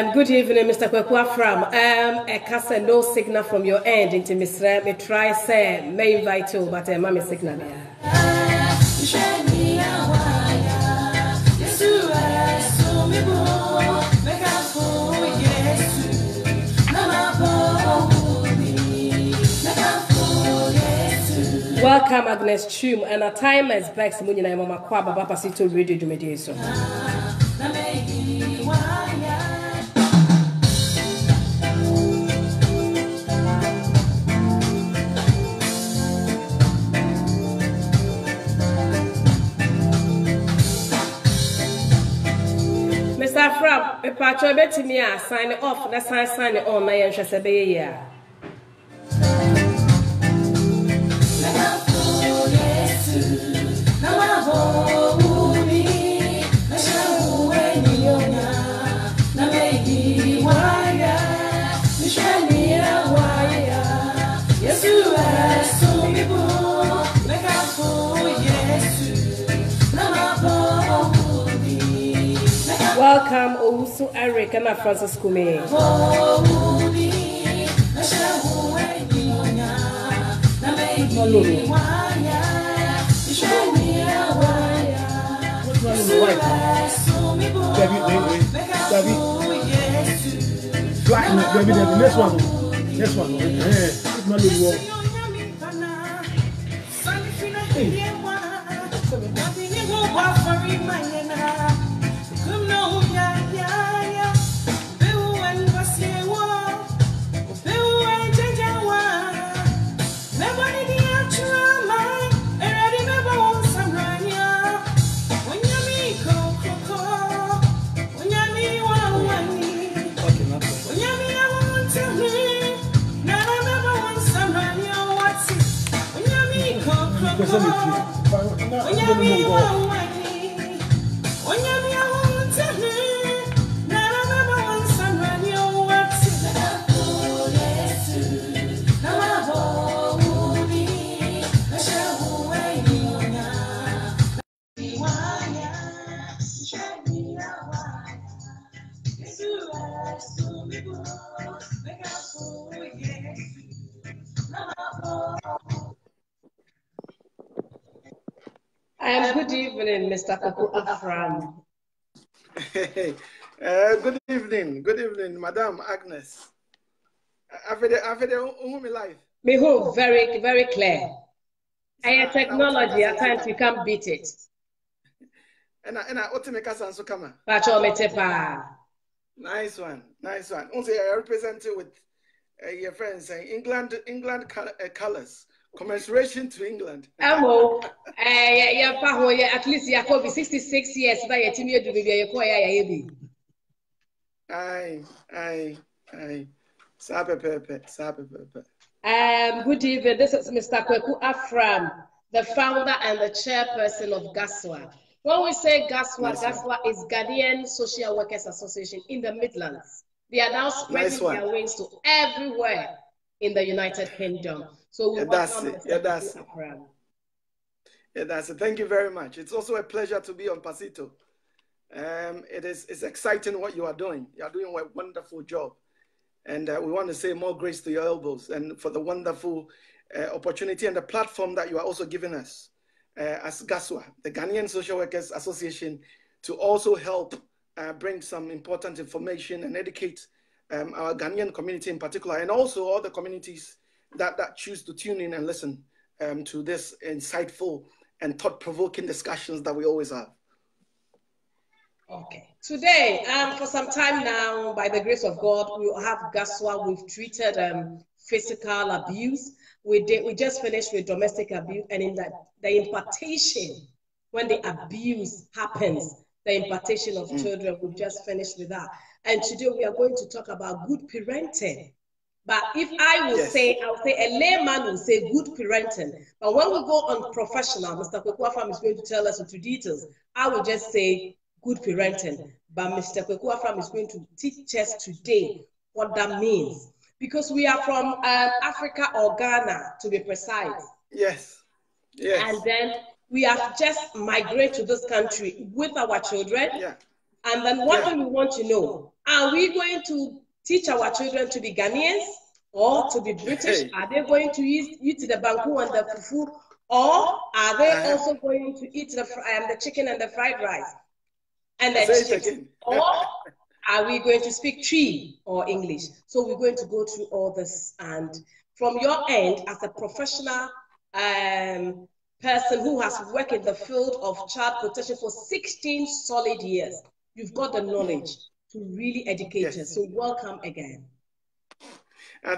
Good evening, Mr. Kwaku Afram. I cast no signal from your end into Miss Ram. Me try say may invite you, but mommy signal there. Welcome, Agnes Chum, and a time as back to Munina Mama Kwaba Pasito Radio Dumediation. Mr. Afram, a patch of it to me, sign it off, let's sign it on my interest a year. Welcome, Owusu Eric and Francis Kume. Next one. Good evening, Mr. Kwaku Afram. Good evening, Madam Agnes. After the life. Behold, very, very clear. And technology, at times you can't beat it. And I ought to make us answer come. Nice one. Also, I represent you with your friends England colors. Commemoration to England. At least you could be 66 years by a team to be Aye. Good evening. This is Mr. Kwaku Afram, the founder and the chairperson of Ghaswa. When we say Ghaswa, Ghaswa is Ghanaian Social Workers Association in the Midlands. They are now spreading their wings to everywhere in the United Kingdom. So we that's it. That's it. Thank you very much. It's also a pleasure to be on Pasito. It's exciting what you are doing. You are doing a wonderful job. And we want to say more grace to your elbows and for the wonderful opportunity and the platform that you are also giving us as Ghaswa, the Ghanaian Social Workers Association, to also help bring some important information and educate our Ghanaian community in particular, and also all the communities that choose to tune in and listen to this insightful and thought-provoking discussions that we always have. Okay. Today, for some time now, by the grace of God, we have Ghaswa. We've treated physical abuse. We just finished with domestic abuse, and in that the impartation, when the abuse happens, the impartation of children, we've just finished with that. And today we are going to talk about good parenting. But if I will say, I'll say a layman will say good parenting. But when we go on professional, Mr. Kwaku Afram is going to tell us into details. I will just say good parenting. But Mr. Kwaku Afram is going to teach us today what that means. Because we are from Africa or Ghana, to be precise. Yes. And then we have just migrated to this country with our children. And then what do we want to know? Are we going to teach our children to be Ghanaians or to be British? Are they going to eat the banku and the fufu? Or are they also going to eat the chicken and the fried rice and the chips? Or are we going to speak Twi or English? So we're going to go through all this. And from your end, as a professional person who has worked in the field of child protection for 16 solid years, you've got the knowledge to really educate us. So welcome again.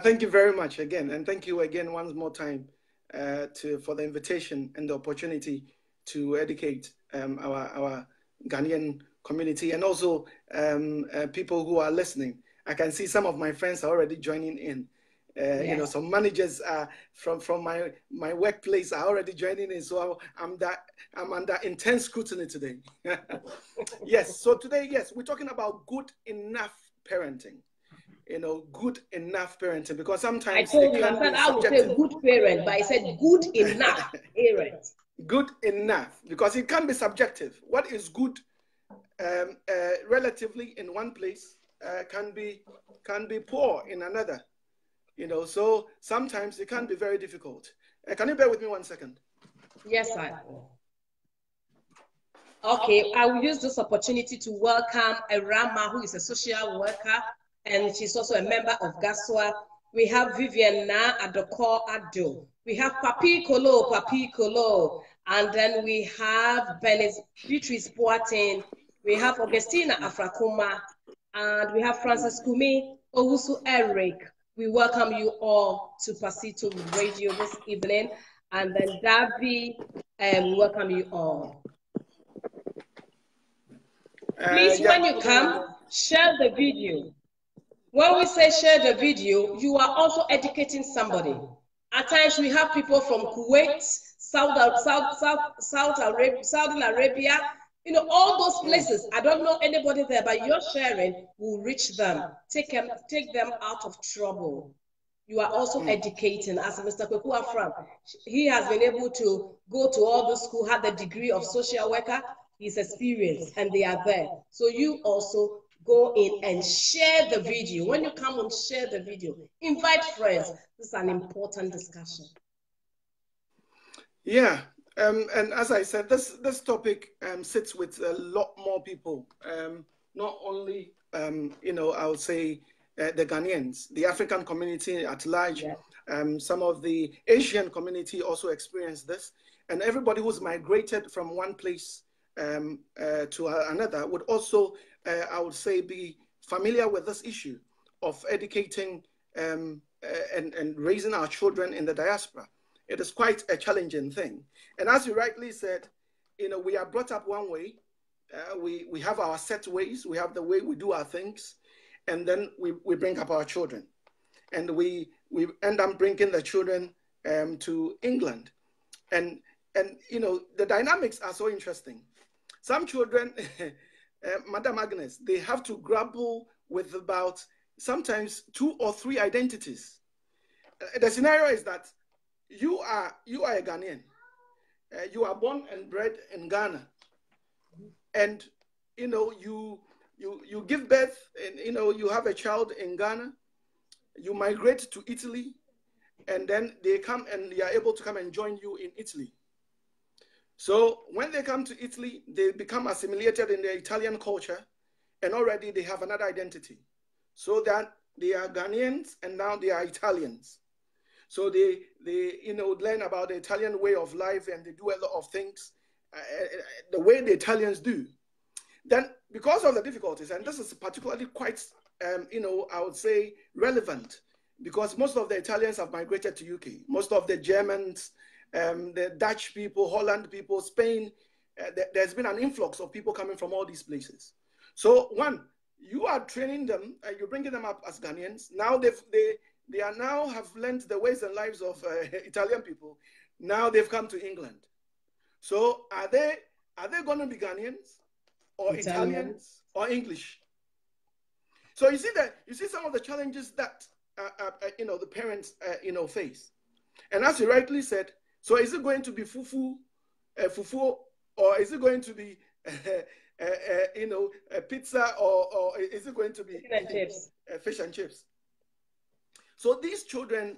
Thank you very much again. And thank you again once more time for the invitation and the opportunity to educate our Ghanaian community and also people who are listening. I can see some of my friends are already joining in. You know, some managers from my workplace are already joining in. So I'm under intense scrutiny today. Yes. So today, yes, we're talking about good enough parenting. You know, good enough parenting, because sometimes I told you, I would say good parent, but I said good enough parent. Good enough, because it can be subjective. What is good relatively in one place can be poor in another. You know, so sometimes it can be very difficult. Can you bear with me 1 second? Yes, I will. Okay, I will use this opportunity to welcome Rama, who is a social worker, and she's also a member of Ghaswa. We have Vivian Na Adoko Ado. We have Papi Kolo, and then we have Beatrice Boateng. We have Augustina Afrakuma, and we have Francis Kumi, Owusu Eric. We welcome you all to Pasito Radio this evening, and then Davi, we welcome you all. Please, when you come, share the video. When we say share the video, you are also educating somebody. At times, we have people from Kuwait, Saudi Arabia, you know, all those places. I don't know anybody there, but your sharing will reach them, take them out of trouble. You are also educating. As Mr. Kwaku Afram, he has been able to go to all the school, have the degree of social worker, his experience, and they are there. So you also go in and share the video. When you come and share the video, invite friends. This is an important discussion. Yeah, and as I said, this topic sits with a lot more people. Not only, you know, I would say the Ghanaians, the African community at large, some of the Asian community also experience this, and everybody who's migrated from one place to another would also, I would say, be familiar with this issue of educating and raising our children in the diaspora. It is quite a challenging thing. And as you rightly said, you know, we are brought up one way. We have our set ways. We have the way we do our things. And then we bring up our children. And we end up bringing the children to England. And, you know, the dynamics are so interesting. Some children, Madam Agnes, they have to grapple with about sometimes 2 or 3 identities. The scenario is that you are a Ghanaian. You are born and bred in Ghana, and you know you give birth, and you know you have a child in Ghana. You migrate to Italy, and then they come and they are able to come and join you in Italy. So when they come to Italy, they become assimilated in the Italian culture, and already they have another identity. So that they are Ghanaians, and now they are Italians. So they you know, learn about the Italian way of life, and they do a lot of things the way the Italians do. Then, because of the difficulties, and this is particularly quite, you know, I would say relevant, because most of the Italians have migrated to UK. Most of the Germans, the Dutch people, Holland people, Spain, there's been an influx of people coming from all these places. So one, you are training them, you're bringing them up as Ghanaians. Now they are now have learned the ways and lives of Italian people. Now they've come to England. So are they going to be Ghanaians or Italians or English? So you see some of the challenges that you know, the parents you know, face. And as you rightly said, so is it going to be fufu, or is it going to be you know, a pizza, or is it going to be fish and chips? So these children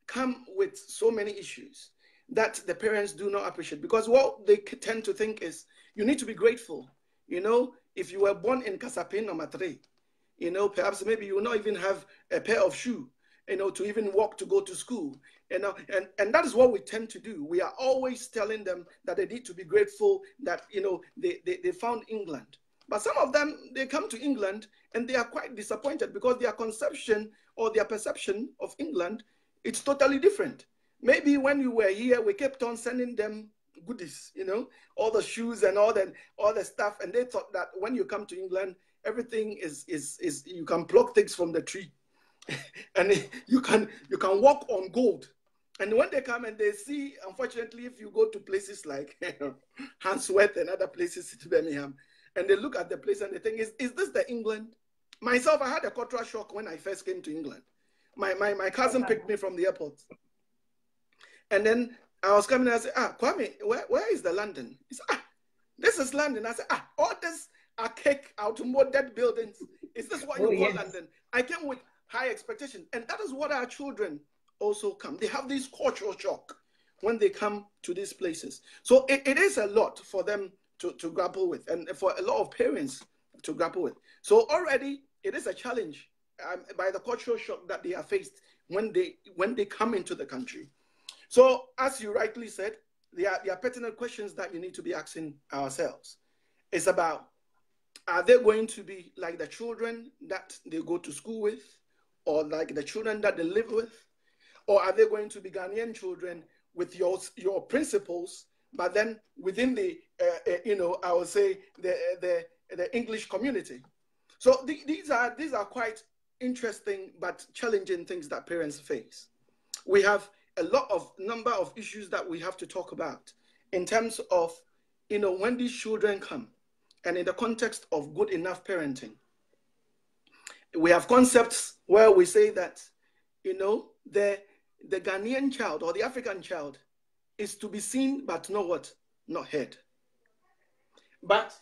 come with so many issues that the parents do not appreciate, because what they tend to think is you need to be grateful. You know, if you were born in Kasapin number 3, you know, perhaps maybe you will not even have a pair of shoes, you know, to even walk to go to school. You know, and that is what we tend to do. We are always telling them that they need to be grateful that, you know, they found England. But some of them, they come to England and they are quite disappointed because their conception or their perception of England, it's totally different. Maybe when you were here, we kept on sending them goodies, you know, all the shoes and all the stuff. And they thought that when you come to England, everything is you can pluck things from the tree and you can walk on gold. And when they come and they see, unfortunately, if you go to places like Handsworth and other places in Birmingham, and they look at the place and they think, is this the England? Myself, I had a cultural shock when I first came to England. My cousin picked me from the airport. And then I was coming and I said, Kwame, where is the London? He said, this is London. I said, all this archaic, outmoded buildings, is this what you call London? I came with high expectations. And that is what our children also come. They have this cultural shock when they come to these places. So it is a lot for them to grapple with, and for a lot of parents to grapple with. So already it is a challenge by the cultural shock that they are faced when they come into the country. So as you rightly said, there are pertinent questions that you need to be asking ourselves. It's about, are they going to be like the children that they go to school with, or like the children that they live with? Or are they going to be Ghanaian children with your principles, but then within the, you know, I would say the English community? So these are quite interesting but challenging things that parents face. We have a number of issues that we have to talk about in terms of, you know, when these children come, and in the context of good enough parenting. We have concepts where we say that, you know, the Ghanaian child or the African child is to be seen, but not heard. But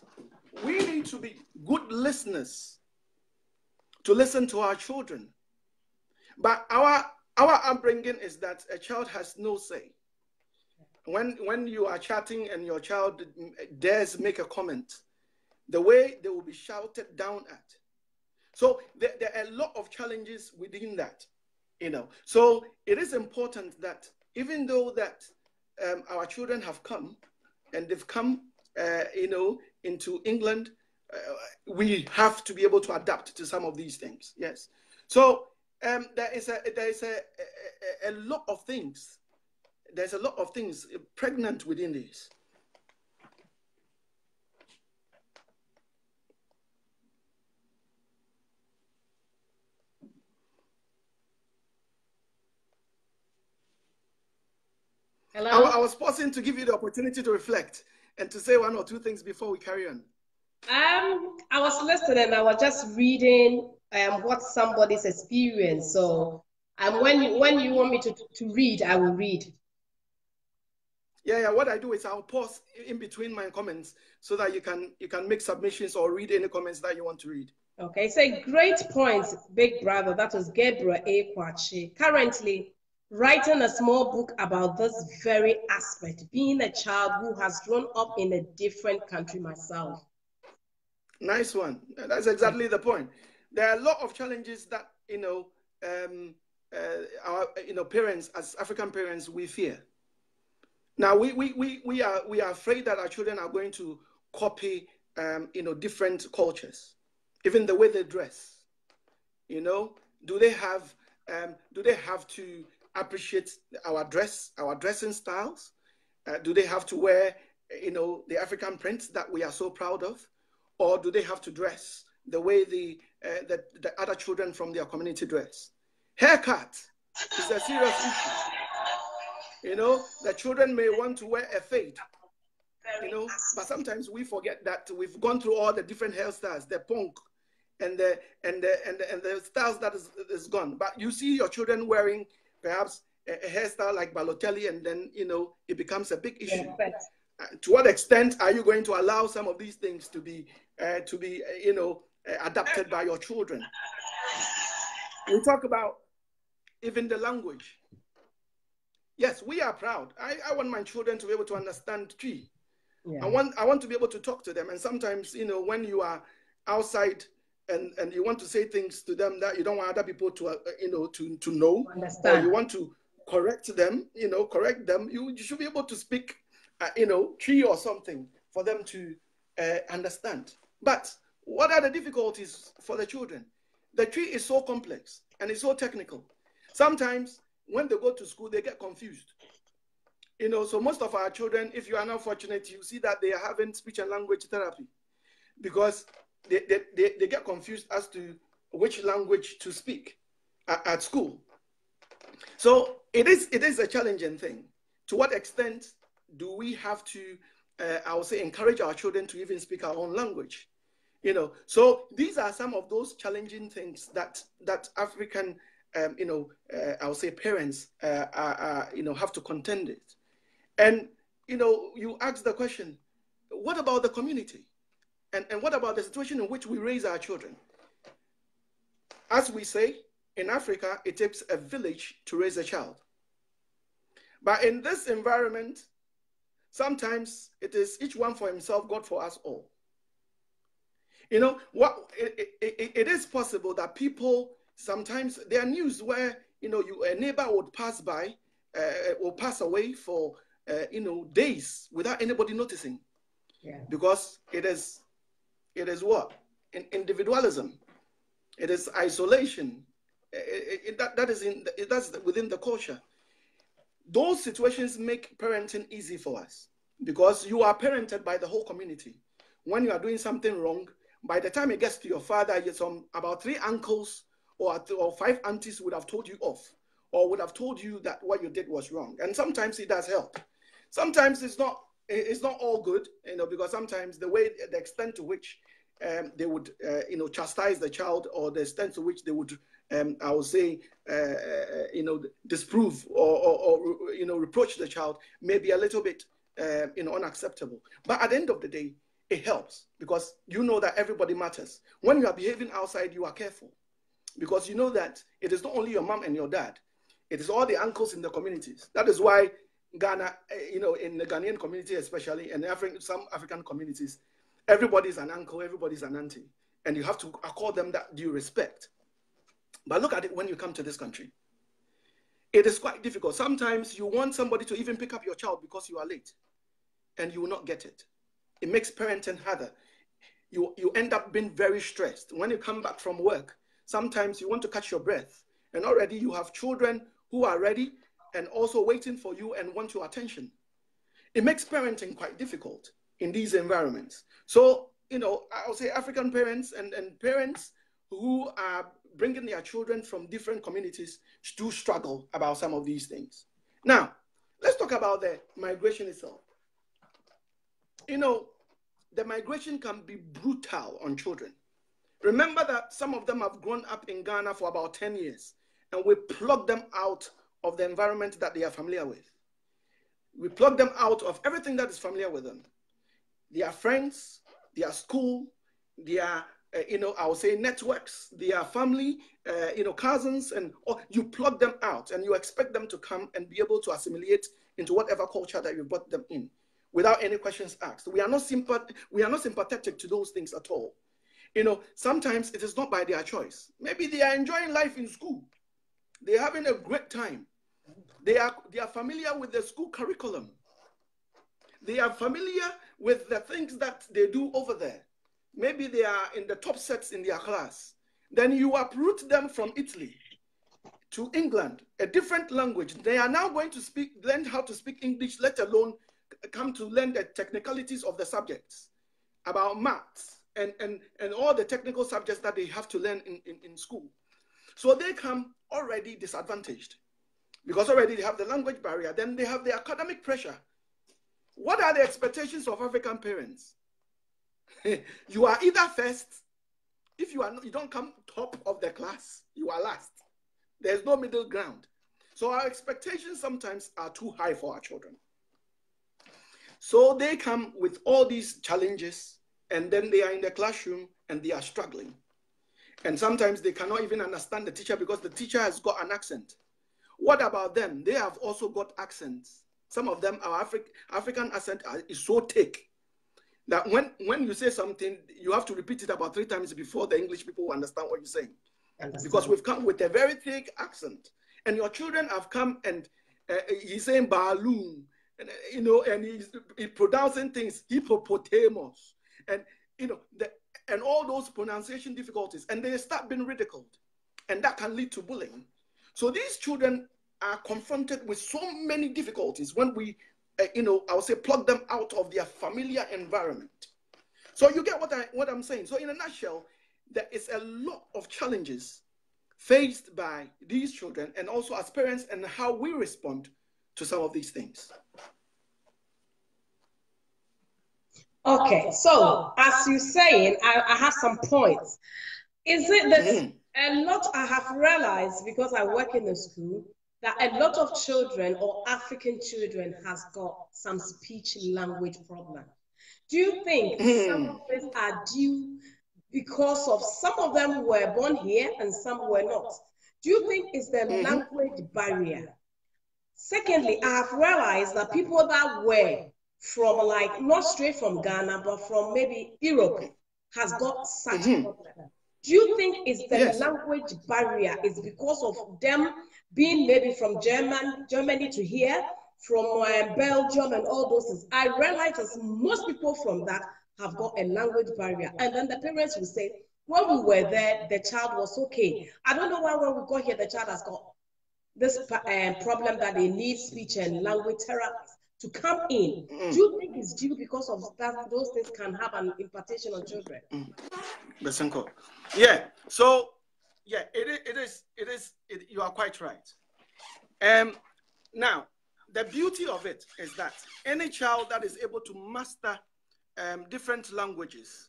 we need to be good listeners to listen to our children. But our upbringing is that a child has no say. When you are chatting and your child dares make a comment, the way they will be shouted down at. So there are a lot of challenges within that, you know. So it is important that even though that our children have come, and they've come, you know, into England, we have to be able to adapt to some of these things. Yes. So there is a lot of things. There's a lot of things pregnant within this. Hello? I was pausing to give you the opportunity to reflect and to say one or two things before we carry on. I was listening. I was just reading what somebody's experience. So when you want me to read, I will read. Yeah. What I do is I'll pause in between my comments so that you can make submissions or read any comments that you want to read. Okay. Say great points, big brother. That was Gabriel A. Kwachi. Currently writing a small book about this very aspect, being a child who has grown up in a different country myself. Nice one. That's exactly the point. There are a lot of challenges that, you know, our parents, as African parents, we fear. Now we are afraid that our children are going to copy different cultures, even the way they dress. You know, do they have to appreciate our dressing styles? Do they have to wear, the African prints that we are so proud of? Or do they have to dress the way the other children from their community dress? Haircut is a serious issue. You know, the children may want to wear a fade, but sometimes we forget that we've gone through all the different hairstyles, the punk and the styles that is gone. But you see your children wearing perhaps a hairstyle like Balotelli, and then, it becomes a big issue. To what extent are you going to allow some of these things to be adapted by your children? We talk about even the language. Yes, we are proud. I want my children to be able to understand Twi. Yeah. I want to be able to talk to them. And sometimes, when you are outside and you want to say things to them that you don't want other people to to know, understand, or you want to correct them, you should be able to speak, Twi or something for them to understand. But what are the difficulties for the children? The Twi is so complex and it's so technical. Sometimes when they go to school, they get confused. So most of our children, if you are not fortunate, you see that they are having speech and language therapy because they get confused as to which language to speak at school. So it is a challenging thing. To what extent do we have to, I would say, encourage our children to even speak our own language? So these are some of those challenging things that African, I would say, parents, have to contend with. And, you ask the question, what about the community? And what about the situation in which we raise our children? As we say, in Africa, it takes a village to raise a child. But in this environment, sometimes it is each one for himself, God for us all. It is possible that people, sometimes there are news where, a neighbor would pass by, will pass away for, days without anybody noticing. Yeah. Because it is what? Individualism. It is isolation. That's within the culture. Those situations make parenting easy for us because you are parented by the whole community. When you are doing something wrong, by the time it gets to your father, about 3 uncles or 5 aunties would have told you off or would have told you that what you did was wrong. And sometimes it does help. Sometimes it's not all good, because sometimes the extent to which they would, chastise the child, or the extent to which they would, I would say, disprove or reproach the child may be a little bit, unacceptable. But at the end of the day, it helps because you know that everybody matters. When you are behaving outside, you are careful because you know that it is not only your mom and your dad, it is all the uncles in the communities. That is why Ghana, in the Ghanaian community especially, and some African communities, everybody is an uncle, everybody is an auntie, and you have to accord them that due respect. But look at it when you come to this country. It is quite difficult. Sometimes you want somebody to even pick up your child because you are late, and you will not get it. It makes parenting harder. You end up being very stressed. When you come back from work, sometimes you want to catch your breath, and already you have children who are ready and also waiting for you and want your attention. It makes parenting quite difficult in these environments. So, I would say African parents and parents who are bringing their children from different communities do struggle about some of these things. Now, let's talk about the migration itself. The migration can be brutal on children. Remember that some of them have grown up in Ghana for about 10 years, and we plug them out of the environment that they are familiar with. We plug them out of everything that is familiar with them. Their friends, their school, their, I would say networks, their family, cousins, and you plug them out and you expect them to come and be able to assimilate into whatever culture that you brought them in without any questions asked. We are not sympathetic to those things at all. Sometimes it is not by their choice. Maybe they are enjoying life in school. They're having a great time. They are familiar with the school curriculum. They are familiar with the things that they do over there. Maybe they are in the top sets in their class. Then you uproot them from Italy to England, a different language. They are now going to learn how to speak English, let alone come to learn the technicalities of the subjects about maths and all the technical subjects that they have to learn in school. So they come already disadvantaged because already they have the language barrier. Then they have the academic pressure. What are the expectations of African parents? You are either first. If you don't come top of the class, you are last. There's no middle ground. So our expectations sometimes are too high for our children. So they come with all these challenges, and then they are in the classroom and they are struggling. And sometimes they cannot even understand the teacher because the teacher has got an accent. What about them? They have also got accents. Some of them, our African accent is so thick that when you say something, you have to repeat it about 3 times before the English people understand what you're saying. Because we've come with a very thick accent. And your children have come and he's saying balloon, and, you know, and he's pronouncing things, hippopotamus, and, you know, and all those pronunciation difficulties, and they start being ridiculed. And that can lead to bullying. So these children are confronted with so many difficulties when we, you know, I would say plug them out of their familiar environment. So you get what I'm saying. So in a nutshell, there is a lot of challenges faced by these children and also as parents and how we respond to some of these things. Okay, so as you're saying, I have some points. Is it that a lot I have realized, because I work in the school, that a lot of children or African children has got some speech language problem? Do you think some of these are due because of some of them were born here and some were not? Do you think it's the language barrier? Secondly, I have realized that people that were from, like, not straight from Ghana, but from maybe Europe has got such problem. Do you think it's the language barrier is because of them being maybe from Germany to here, from Belgium and all those things? I realize that most people from that have got a language barrier. And then the parents will say, when we were there, the child was okay. I don't know why when we got here, the child has got this problem that they need speech and language therapists to come in. Do you think it's due because of that? Those things can have an implication on children. Yeah. So yeah, it is. You are quite right. Now, the beauty of it is that any child that is able to master different languages,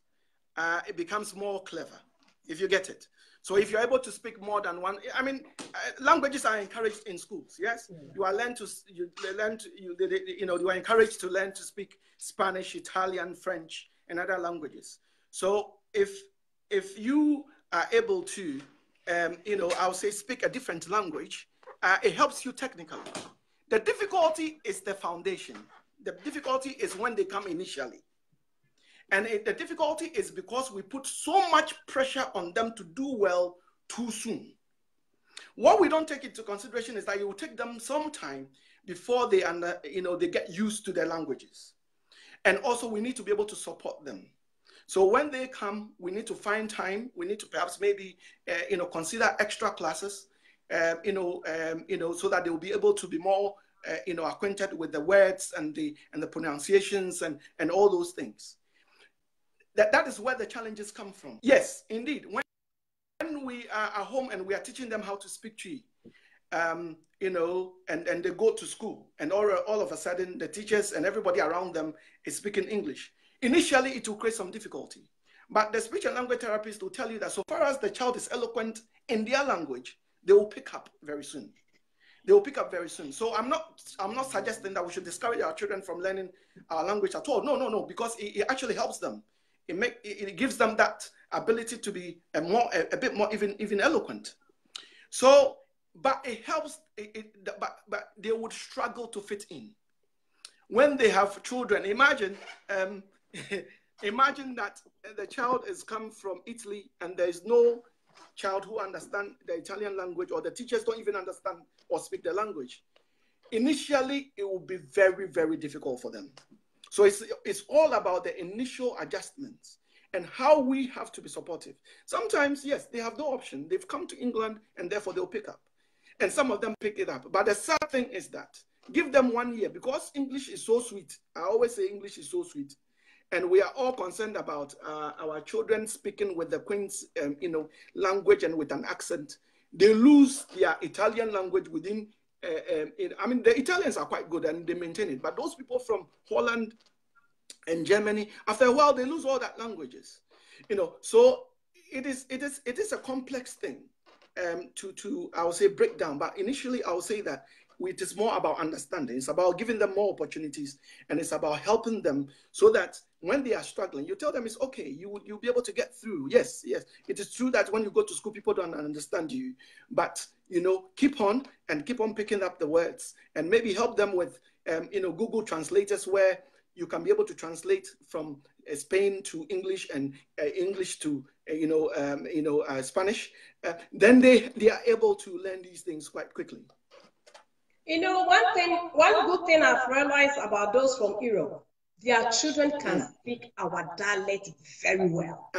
it becomes more clever, if you get it. So if you're able to speak more than one, I mean, languages are encouraged in schools. Yes, you are you are encouraged to learn to speak Spanish, Italian, French, and other languages. So if you are able to, I'll say speak a different language, it helps you technically. The difficulty is the foundation. The difficulty is when they come initially. And the difficulty is because we put so much pressure on them to do well too soon. What we don't take into consideration is that it will take them some time before they get used to their languages. And also we need to be able to support them. So when they come, we need to find time. We need to perhaps maybe consider extra classes, so that they will be able to be more acquainted with the words and the pronunciations and all those things. That is where the challenges come from. Yes, indeed. When we are at home and we are teaching them how to speak Twi, and they go to school, and all of a sudden the teachers and everybody around them is speaking English. Initially, it will create some difficulty. But the speech and language therapist will tell you that so far as the child is eloquent in their language, they will pick up very soon. They will pick up very soon. So I'm not suggesting that we should discourage our children from learning our language at all. No, because it actually helps them. It gives them that ability to be a bit more even eloquent. So, but it helps. But they would struggle to fit in when they have children. Imagine that the child has come from Italy and there is no child who understands the Italian language, or the teachers don't even understand or speak the language. Initially, it will be very, very difficult for them. So it's all about the initial adjustments and how we have to be supportive. Sometimes, yes, they have no option. They've come to England and therefore they'll pick up. And some of them pick it up. But the sad thing is that give them 1 year, because English is so sweet. I always say English is so sweet. And we are all concerned about our children speaking with the Queen's language and with an accent. They lose their Italian language within the Italians are quite good and they maintain it, but those people from Holland and Germany, after a while, they lose all that languages. So it is a complex thing to I would say break down. But initially, I would say that it is more about understanding. It's about giving them more opportunities, and it's about helping them so that when they are struggling, you tell them it's okay. You'll be able to get through. Yes, yes. It is true that when you go to school, people don't understand you, but keep on picking up the words, and maybe help them with Google translators, where you can be able to translate from Spain to English and English to Spanish. Then they are able to learn these things quite quickly. One good thing I've realized about those from Europe, their children can speak our dialect very well.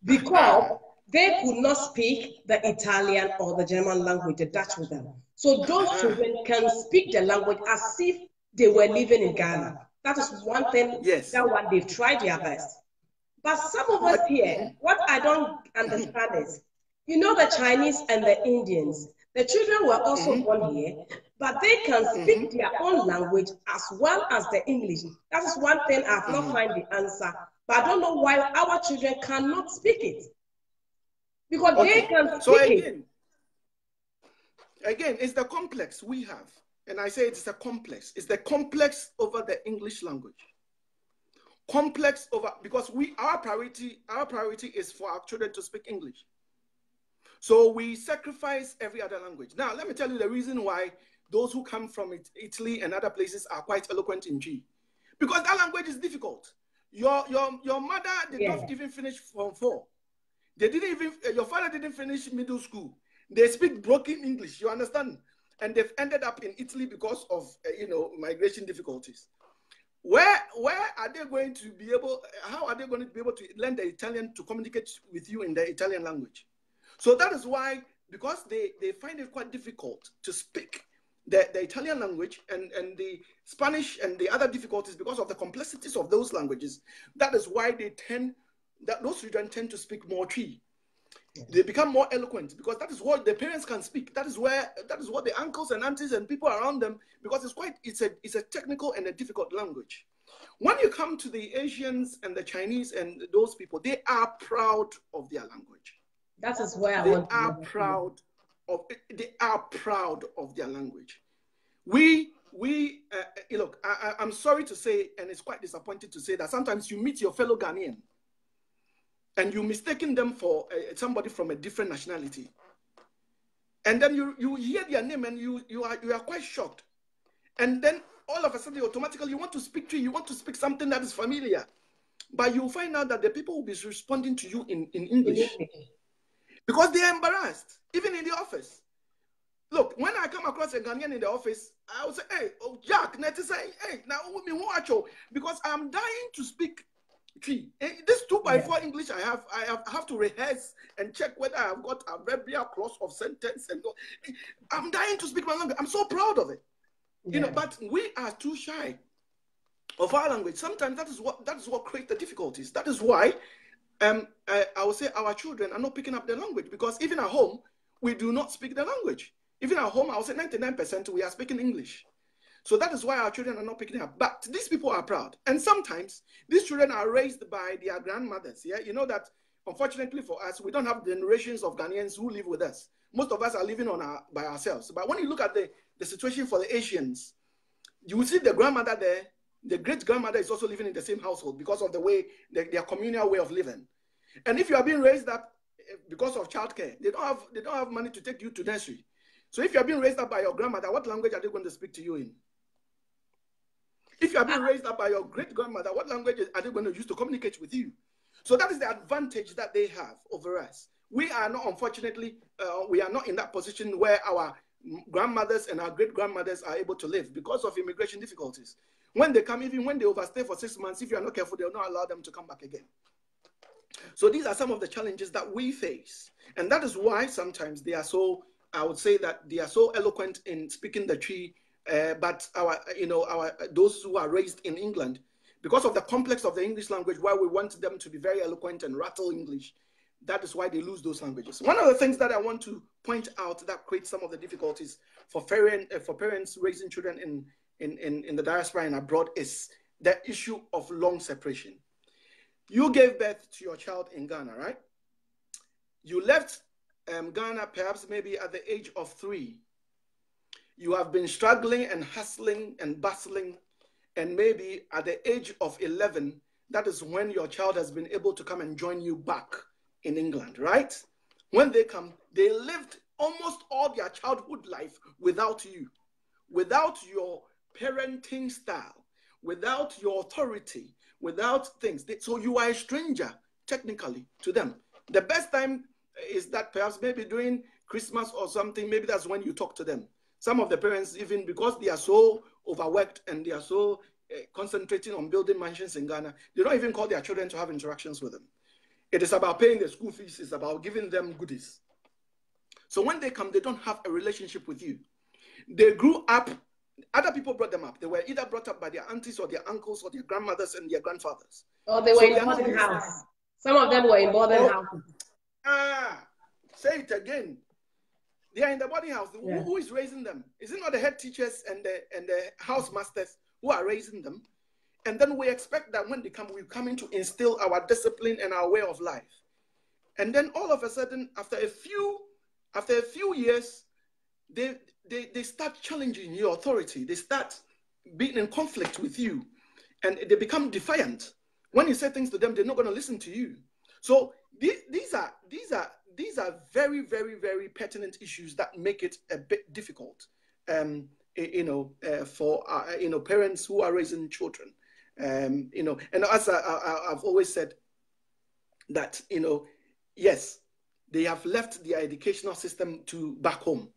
Because they could not speak the Italian or the German language, the Dutch with them. So those children can speak the language as if they were living in Ghana. That is one thing, that one they've tried their best. But some of us here, what I don't understand is, the Chinese and the Indians, the children were also born here, but they can speak their own language as well as the English. That is one thing I've not found the answer. But I don't know why our children cannot speak it. Because they can speak it. Again, it's the complex we have. And I say it's a complex. It's the complex over the English language. Complex over, because our priority is for our children to speak English. So we sacrifice every other language. Now, let me tell you the reason why those who come from Italy and other places are quite eloquent in G. Because that language is difficult. Your mother did not even finish Form 4. Your father didn't finish middle school. They speak broken English, you understand? And they've ended up in Italy because of, migration difficulties. Where are they going to be able, how are they going to be able to learn the Italian to communicate with you in the Italian language? So that is why, because they find it quite difficult to speak the Italian language and the Spanish and the other difficulties because of the complexities of those languages. That is why those children tend to speak more Twi. They become more eloquent because that is what the parents can speak. That is what the uncles and aunties and people around them, because it's a technical and a difficult language. When you come to the Asians and the Chinese and those people, they are proud of their language. That is where they are proud of their language. Look, I'm sorry to say, and it's quite disappointing to say, that sometimes you meet your fellow Ghanaian and you mistaken them for somebody from a different nationality, and then you hear their name and you are quite shocked, and then all of a sudden automatically you want to speak to you want to speak something that is familiar, but you find out that the people will be responding to you in English. Because they are embarrassed, even in the office. Look, when I come across a Ghanaian in the office, I will say, hey, oh, Jack, hey, now me watch you, because I'm dying to speak Twi. This 2x4 English I have to rehearse and check whether I've got a verbal clause of sentence and go. I'm dying to speak my language. I'm so proud of it. But we are too shy of our language. Sometimes that is what creates the difficulties. That is why I would say our children are not picking up the language, because even at home, we do not speak the language. Even at home, I would say 99% we are speaking English. So that is why our children are not picking up. But these people are proud. And sometimes these children are raised by their grandmothers. Yeah, you know that unfortunately for us, we don't have generations of Ghanaians who live with us. Most of us are living by ourselves. But when you look at the situation for the Asians, you will see the grandmother there. The great-grandmother is also living in the same household because of the way, their communal way of living. And if you are being raised up because of childcare, they don't have money to take you to nursery. So if you are being raised up by your grandmother, what language are they going to speak to you in? If you are being raised up by your great-grandmother, what language are they going to use to communicate with you? So that is the advantage that they have over us. We are not, unfortunately, we are not in that position where our grandmothers and our great-grandmothers are able to live because of immigration difficulties. When they come, even when they overstay for 6 months, if you are not careful, they will not allow them to come back again. So these are some of the challenges that we face. And that is why sometimes they are so, I would say that they are so eloquent in speaking the Twi, but those who are raised in England, because of the complex of the English language, why we want them to be very eloquent and rattle English, that is why they lose those languages. One of the things that I want to point out that creates some of the difficulties for parents raising children in the diaspora and abroad is the issue of long separation. You gave birth to your child in Ghana, right? You left Ghana perhaps maybe at the age of 3. you have been struggling and hustling and bustling, and maybe at the age of 11, that is when your child has been able to come and join you back in England, right? When they come, they lived almost all their childhood life without you, without your parenting style, without your authority, without things. So you are a stranger, technically, to them. The best time is that perhaps maybe during Christmas or something, maybe that's when you talk to them. Some of the parents, even because they are so overworked and they are so concentrating on building mansions in Ghana, they don't even call their children to have interactions with them. It is about paying the school fees. It's about giving them goodies. So when they come, they don't have a relationship with you. They grew up, other people brought them up. They were either brought up by their aunties or their uncles or their grandmothers and their grandfathers. Or they were in boarding house. Some of them were in boarding houses. Say it again. They are in the boarding house. Yeah. Who is raising them? Is it not the head teachers and the house masters who are raising them? And then we expect that when they come, we come in to instill our discipline and our way of life. And then all of a sudden, after a few years, they start challenging your authority. They start being in conflict with you, and they become defiant. When you say things to them, they're not going to listen to you. So these are very, very, very pertinent issues that make it a bit difficult, for parents who are raising children. And as I've always said, that yes, they have left their educational system to back home,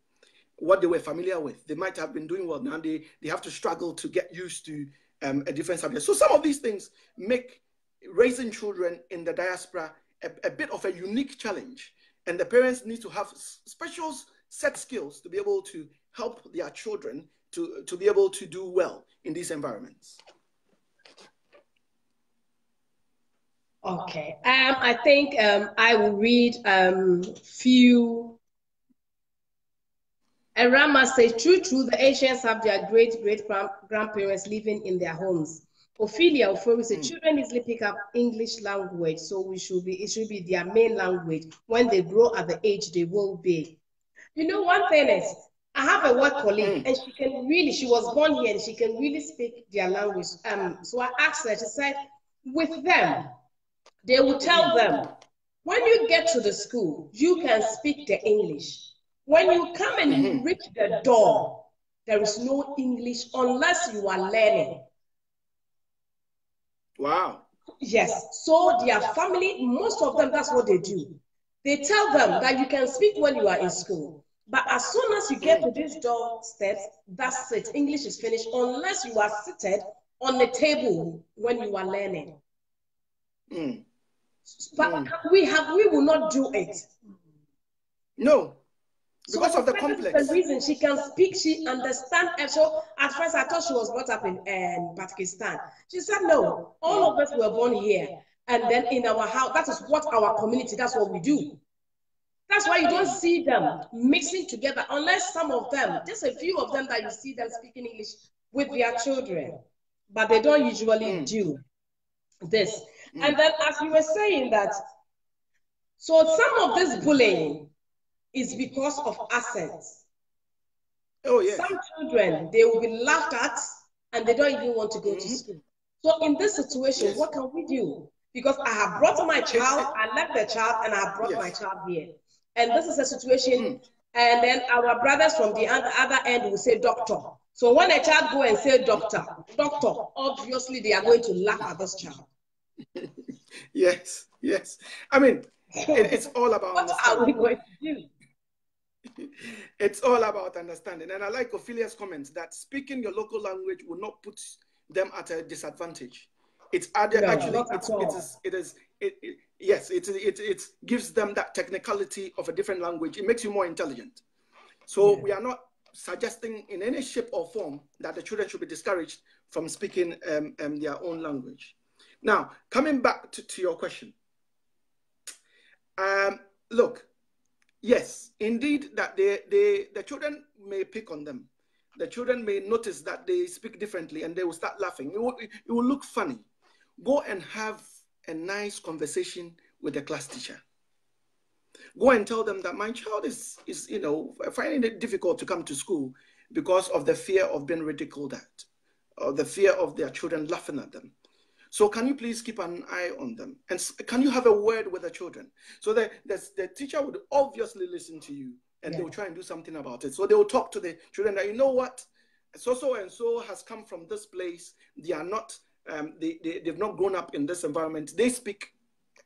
what they were familiar with. They might have been doing well. Now they have to struggle to get used to a different subject. So some of these things make raising children in the diaspora a bit of a unique challenge. And the parents need to have special set skills to be able to help their children to be able to do well in these environments. Okay. I think I will read few. Rama says, true, the Asians have their great-grandparents living in their homes. Ophelia says, children easily pick up English language, so it should be their main language. When they grow at the age they will be. One thing is, I have a work colleague, and she was born here, and she can really speak their language. So I asked her, she said, with them, they will tell them, when you get to the school, you can speak the English. When you come and you reach the door, there is no English unless you are learning. Wow. Yes. So their family, most of them, that's what they do. They tell them that you can speak when you are in school. But as soon as you get to these doorsteps, that's it. English is finished unless you are seated on the table when you are learning. But we will not do it. No. Because of the complex. The reason she can speak, she understands. And so at first I thought she was brought up in Pakistan. She said, no, all of us were born here. And then in our house, that is what our community, that's what we do. That's why you don't see them mixing together, unless some of them, just a few of them that you see them speaking English with their children. But they don't usually do this. And then as you were saying that, so some of this bullying is because of accents. Oh, yes. Some children, they will be laughed at and they don't even want to go to school. So in this situation, what can we do? Because I have brought my child, I left the child, and I have brought my child here. And this is a situation, and then our brothers from the other end will say doctor. So when a child go and say doctor, obviously they are going to laugh at this child. Yes. I mean, it's all about what are we going to do? It's all about understanding. And I like Ophelia's comments that speaking your local language will not put them at a disadvantage. It's it gives them that technicality of a different language. It makes you more intelligent. So we are not suggesting in any shape or form that the children should be discouraged from speaking their own language. Now, coming back to your question. Look, yes, indeed that the children may pick on them. The children may notice that they speak differently and they will start laughing. It will look funny. Go and have a nice conversation with the class teacher. Go and tell them that my child is finding it difficult to come to school. because of the fear of being ridiculed at, or the fear of their children laughing at them. So can you please keep an eye on them? And can you have a word with the children? So the teacher would obviously listen to you, and they will try and do something about it. So they will talk to the children that, you know what, so and so has come from this place. They are not, they've not grown up in this environment. They speak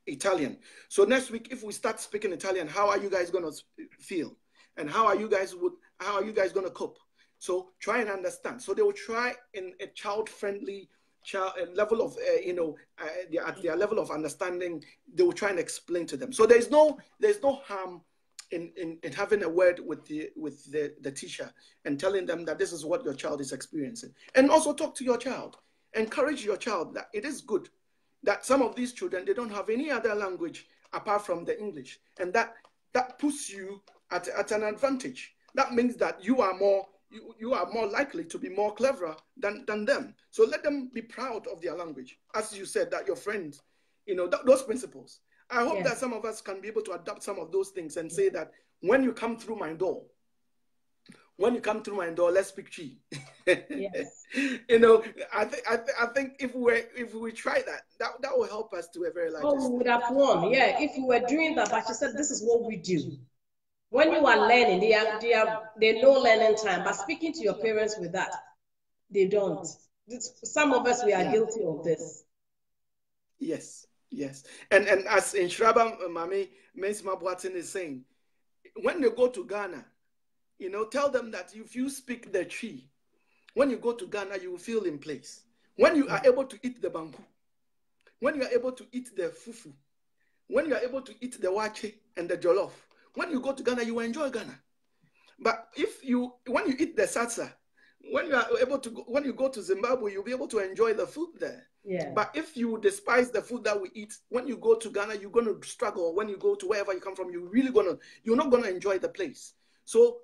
Italian. So next week, if we start speaking Italian, how are you guys going to feel? And how are you guys going to cope? So try and understand. So they will try in a child-friendly level of, at their level of understanding, they will try and explain to them. So there's no harm in having a word with the teacher and telling them that this is what your child is experiencing. And also talk to your child. Encourage your child that it is good that some of these children, they don't have any other language apart from the English. And that puts you at an advantage. That means that you are more likely to be more cleverer than them. So let them be proud of their language. As you said, that your friends, those principles. I hope that some of us can be able to adopt some of those things and say that when you come through my door, let's speak Chi. Yes. I think if we try that will help us to a very large extent. We would have won. Yeah, if we were doing that, but you said this is what we do. When you are learning, they know learning time, but speaking to your parents with that, they don't. Some of us, we are guilty of this. Yes. And as in Shraba Mami Mensma Boatin is saying, when you go to Ghana, tell them that if you speak the tree, when you go to Ghana, you will feel in place. When you are able to eat the banku, when you are able to eat the fufu, when you are able to eat the wache and the jollof, when you go to Ghana, you will enjoy Ghana. But when you eat the salsa, when you go to Zimbabwe, you'll be able to enjoy the food there. Yeah. But if you despise the food that we eat, when you go to Ghana, you're going to struggle. When you go to wherever you come from, you're not going to enjoy the place. So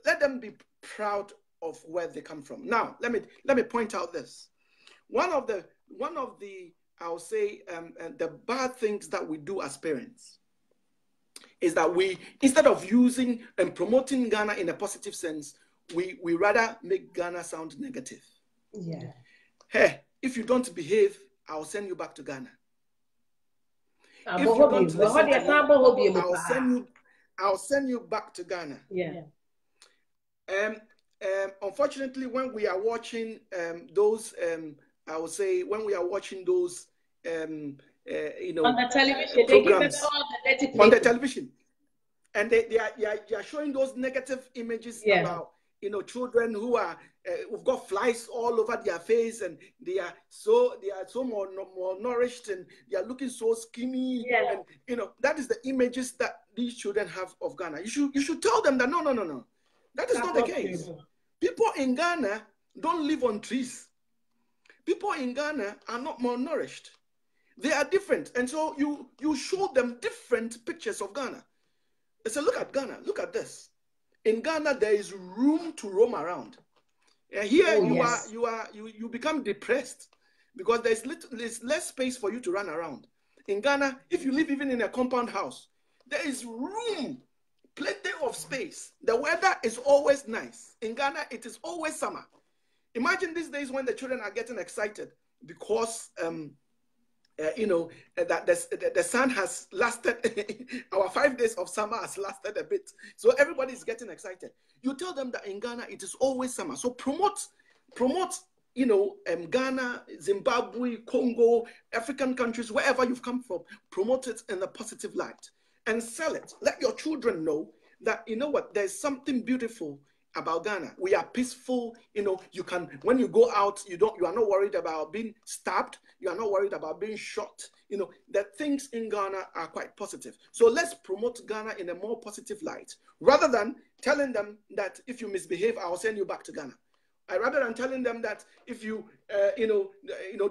let them be proud of where they come from. Now, let me point out this. One of the I'll say the bad things that we do as parents is that we, instead of using and promoting Ghana in a positive sense, we rather make Ghana sound negative. Yeah. Hey, if you don't behave, I'll send you back to Ghana. If you don't listen to me, I'll send you back to Ghana. Yeah. Unfortunately, when we are watching those, I would say, when we are watching those, on the television, programs, they give us all the dirty on the television, and they are showing those negative images about children who are who've got flies all over their face, and they are so more nourished, and they are looking so skinny. Yeah. And that is the images that these children have of Ghana. You should tell them that no, that is not the case. True. People in Ghana don't live on trees. People in Ghana are not malnourished. They are different, and so you show them different pictures of Ghana. They say, look at Ghana, look at this. In Ghana, there is room to roam around. Here you become depressed because there's less space for you to run around. In Ghana, if you live even in a compound house, there is room, plenty of space. The weather is always nice. In Ghana, it is always summer. Imagine these days when the children are getting excited because that the sun has lasted, our 5 days of summer has lasted a bit. So everybody is getting excited. You tell them that in Ghana, it is always summer. So promote, Ghana, Zimbabwe, Congo, African countries, wherever you've come from, promote it in a positive light and sell it. Let your children know that, there's something beautiful about Ghana. We are peaceful. You can, when you go out, you are not worried about being stabbed. You are not worried about being shot. The things in Ghana are quite positive. So let's promote Ghana in a more positive light, rather than telling them that if you misbehave, I'll send you back to Ghana. Rather than telling them that if you,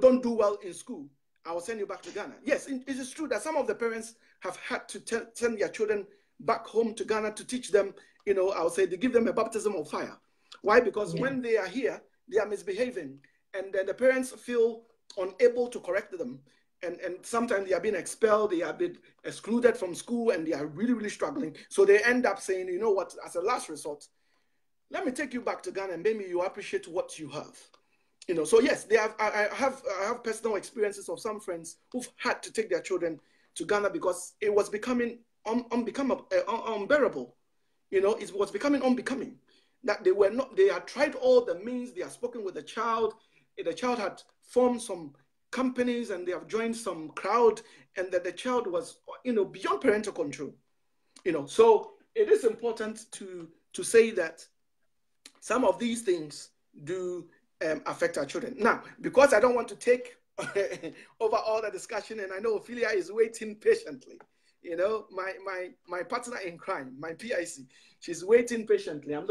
don't do well in school, I will send you back to Ghana. Yes, it is true that some of the parents have had to send their children back home to Ghana to teach them, I'll say they give them a baptism of fire. Why? Because when they are here, they are misbehaving, and then the parents feel unable to correct them. And sometimes they are being expelled, they are being excluded from school, and they are really, really struggling. So they end up saying, you know what, as a last resort, let me take you back to Ghana and maybe you appreciate what you have. You know, so yes, I have personal experiences of some friends who've had to take their children to Ghana because it was becoming unbearable. You know, it was becoming unbecoming. That they had tried all the means, they had spoken with the child had formed some companies and they have joined some crowd, and that the child was, you know, beyond parental control. You know, so it is important to say that some of these things do affect our children. Now, because I don't want to take over all the discussion, and I know Ophelia is waiting patiently. You know, my partner in crime, my PIC, she's waiting patiently. I'm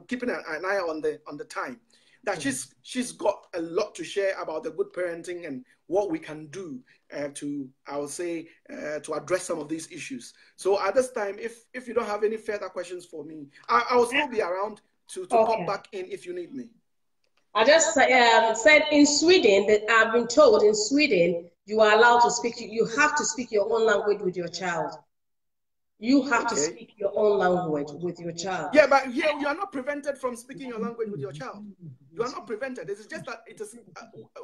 keeping an eye on the time. That she's got a lot to share about the good parenting and what we can do to address some of these issues. So at this time, if you don't have any further questions for me, I will still be around to pop back in if you need me. I just said in Sweden, that I've been told in Sweden, you are allowed to speak, you have to speak your own language with your child. You have to speak your own language with your child. Yeah, but here you are not prevented from speaking your language with your child. You are not prevented. It's just that it is,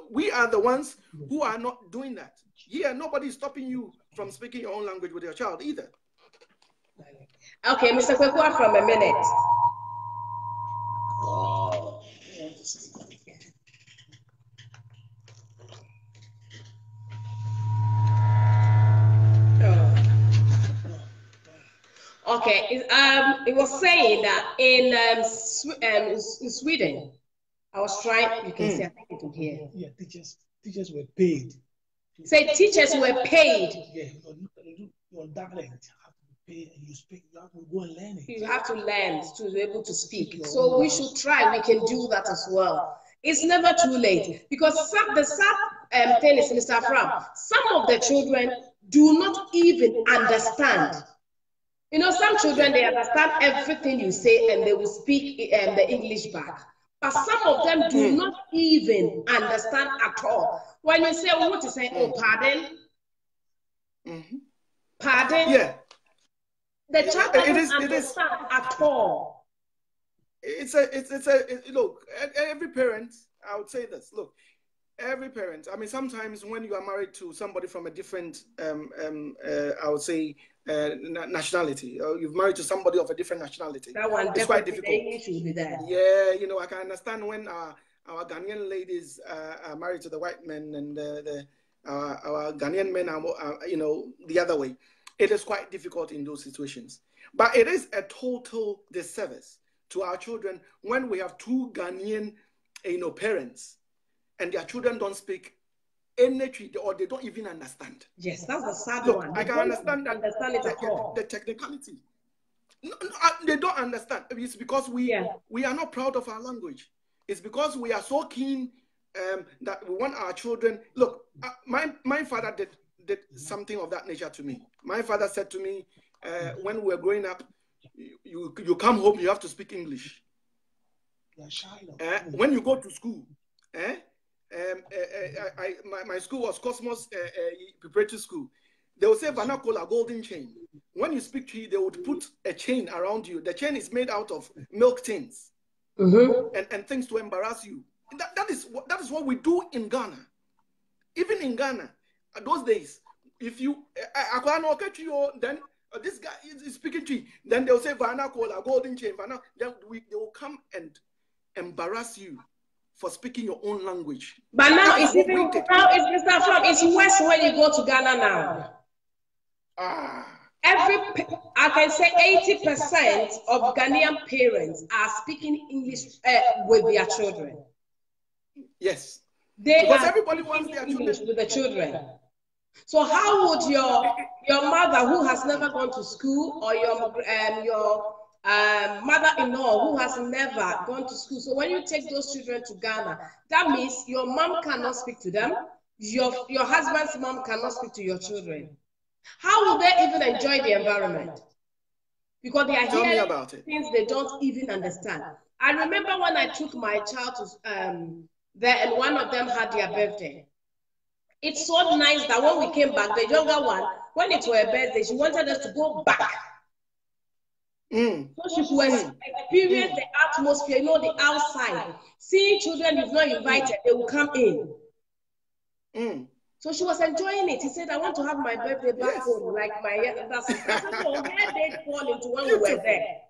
we are the ones who are not doing that. Here, nobody is stopping you from speaking your own language with your child either. Okay, Mr. Kwaku, from a minute. Okay, it was saying that in Sweden, I was trying, you can see, I think you can hear. Yeah, teachers were paid. Say teachers were paid. Yeah, your dialect have to be paid, and you have to go and learn it. You have to learn to be able to speak. So we should try, we can do that as well. It's never too late, because the sad thing is, Mr. Afram, some of the children do not even understand. You know, some children, they understand everything you say and they will speak the English back. But some of them do not even understand at all. When you say, what you say, oh, pardon? Pardon? Yeah. The child doesn't understand at all. Look, every parent, I would say this, look, every parent, I mean, sometimes when you are married to somebody from a different, I would say, nationality, or you've married to somebody of a different nationality, that one, it's quite difficult. English will be there. Yeah, you know, I can understand when our Ghanaian ladies are married to the white men, and our Ghanaian men are, you know, the other way. It is quite difficult in those situations. But it is a total disservice to our children when we have two Ghanaian, you know, parents, and their children don't speak any, or they don't even understand. Yes, that's the sad one. I can understand that the technicality. No, they don't understand. It's because we are not proud of our language. It's because we are so keen that we want our children. Look, my father did something of that nature to me. My father said to me when we were growing up, you come home, you have to speak English. When you go to school, my school was Cosmos Preparatory School. They will say vernacular golden chain. When you speak Tree, they would put a chain around you. The chain is made out of milk tins and things to embarrass you. That is what we do in Ghana. Even in Ghana, those days, if you then this guy is speaking Tree, then they'll say vernacular golden chain. Then they will come and embarrass you for speaking your own language. But now it's even now it's Mr. Afram, it's worse when you go to Ghana now. I can say 80% of Ghanaian parents are speaking English with their children. Yes. Because everybody wants their English with the children. So how would your mother, who has never gone to school, or your mother-in-law who has never gone to school, so when you take those children to Ghana, that means your mom cannot speak to them, your husband's mom cannot speak to your children. How will they even enjoy the environment? Because they are hearing things they don't even understand. I remember when I took my child to there, and one of them had their birthday. It's so nice that when we came back, the younger one, when it was her birthday, she wanted us to go back. So she could experience the atmosphere, you know, the outside. Seeing children you've not invited, they will come in. So she was enjoying it. He said, I want to have my birthday back home, like my younger sister. I said, no, where did fall into when we were there?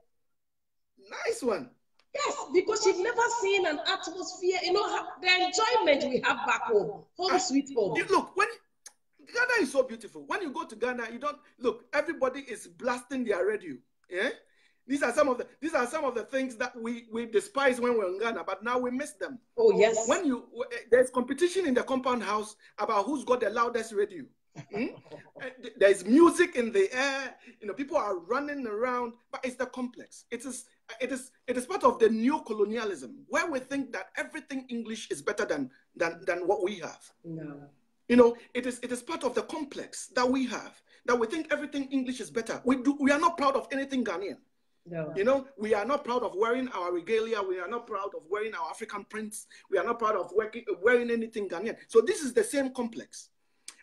Nice one. Yes, because she'd never seen an atmosphere, you know, the enjoyment we have back home. Home sweet home. Look, Ghana is so beautiful. When you go to Ghana, you don't look, everybody is blasting their radio. Yeah? These are some of the things that we despise when we're in Ghana, but now we miss them. Oh yes. When there's competition in the compound house about who's got the loudest radio. There's music in the air, you know, people are running around, but it's the complex. It is part of the new colonialism where we think that everything English is better than what we have. No. You know, it is part of the complex that we have, that we think everything English is better. We are not proud of anything Ghanaian. No. You know, we are not proud of wearing our regalia. We are not proud of wearing our African prints. We are not proud of wearing anything Ghanaian. So this is the same complex.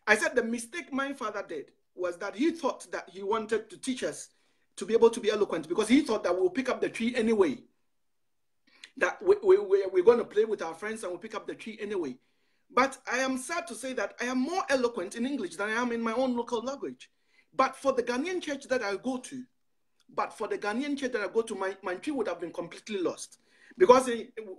I said the mistake my father did was that he thought that he wanted to teach us to be able to be eloquent because he thought that we'll pick up the tree anyway. That we're going to play with our friends and we'll pick up the tree anyway. But I am sad to say that I am more eloquent in English than I am in my own local language. But for the Ghanaian church that I go to, my tree would have been completely lost. Because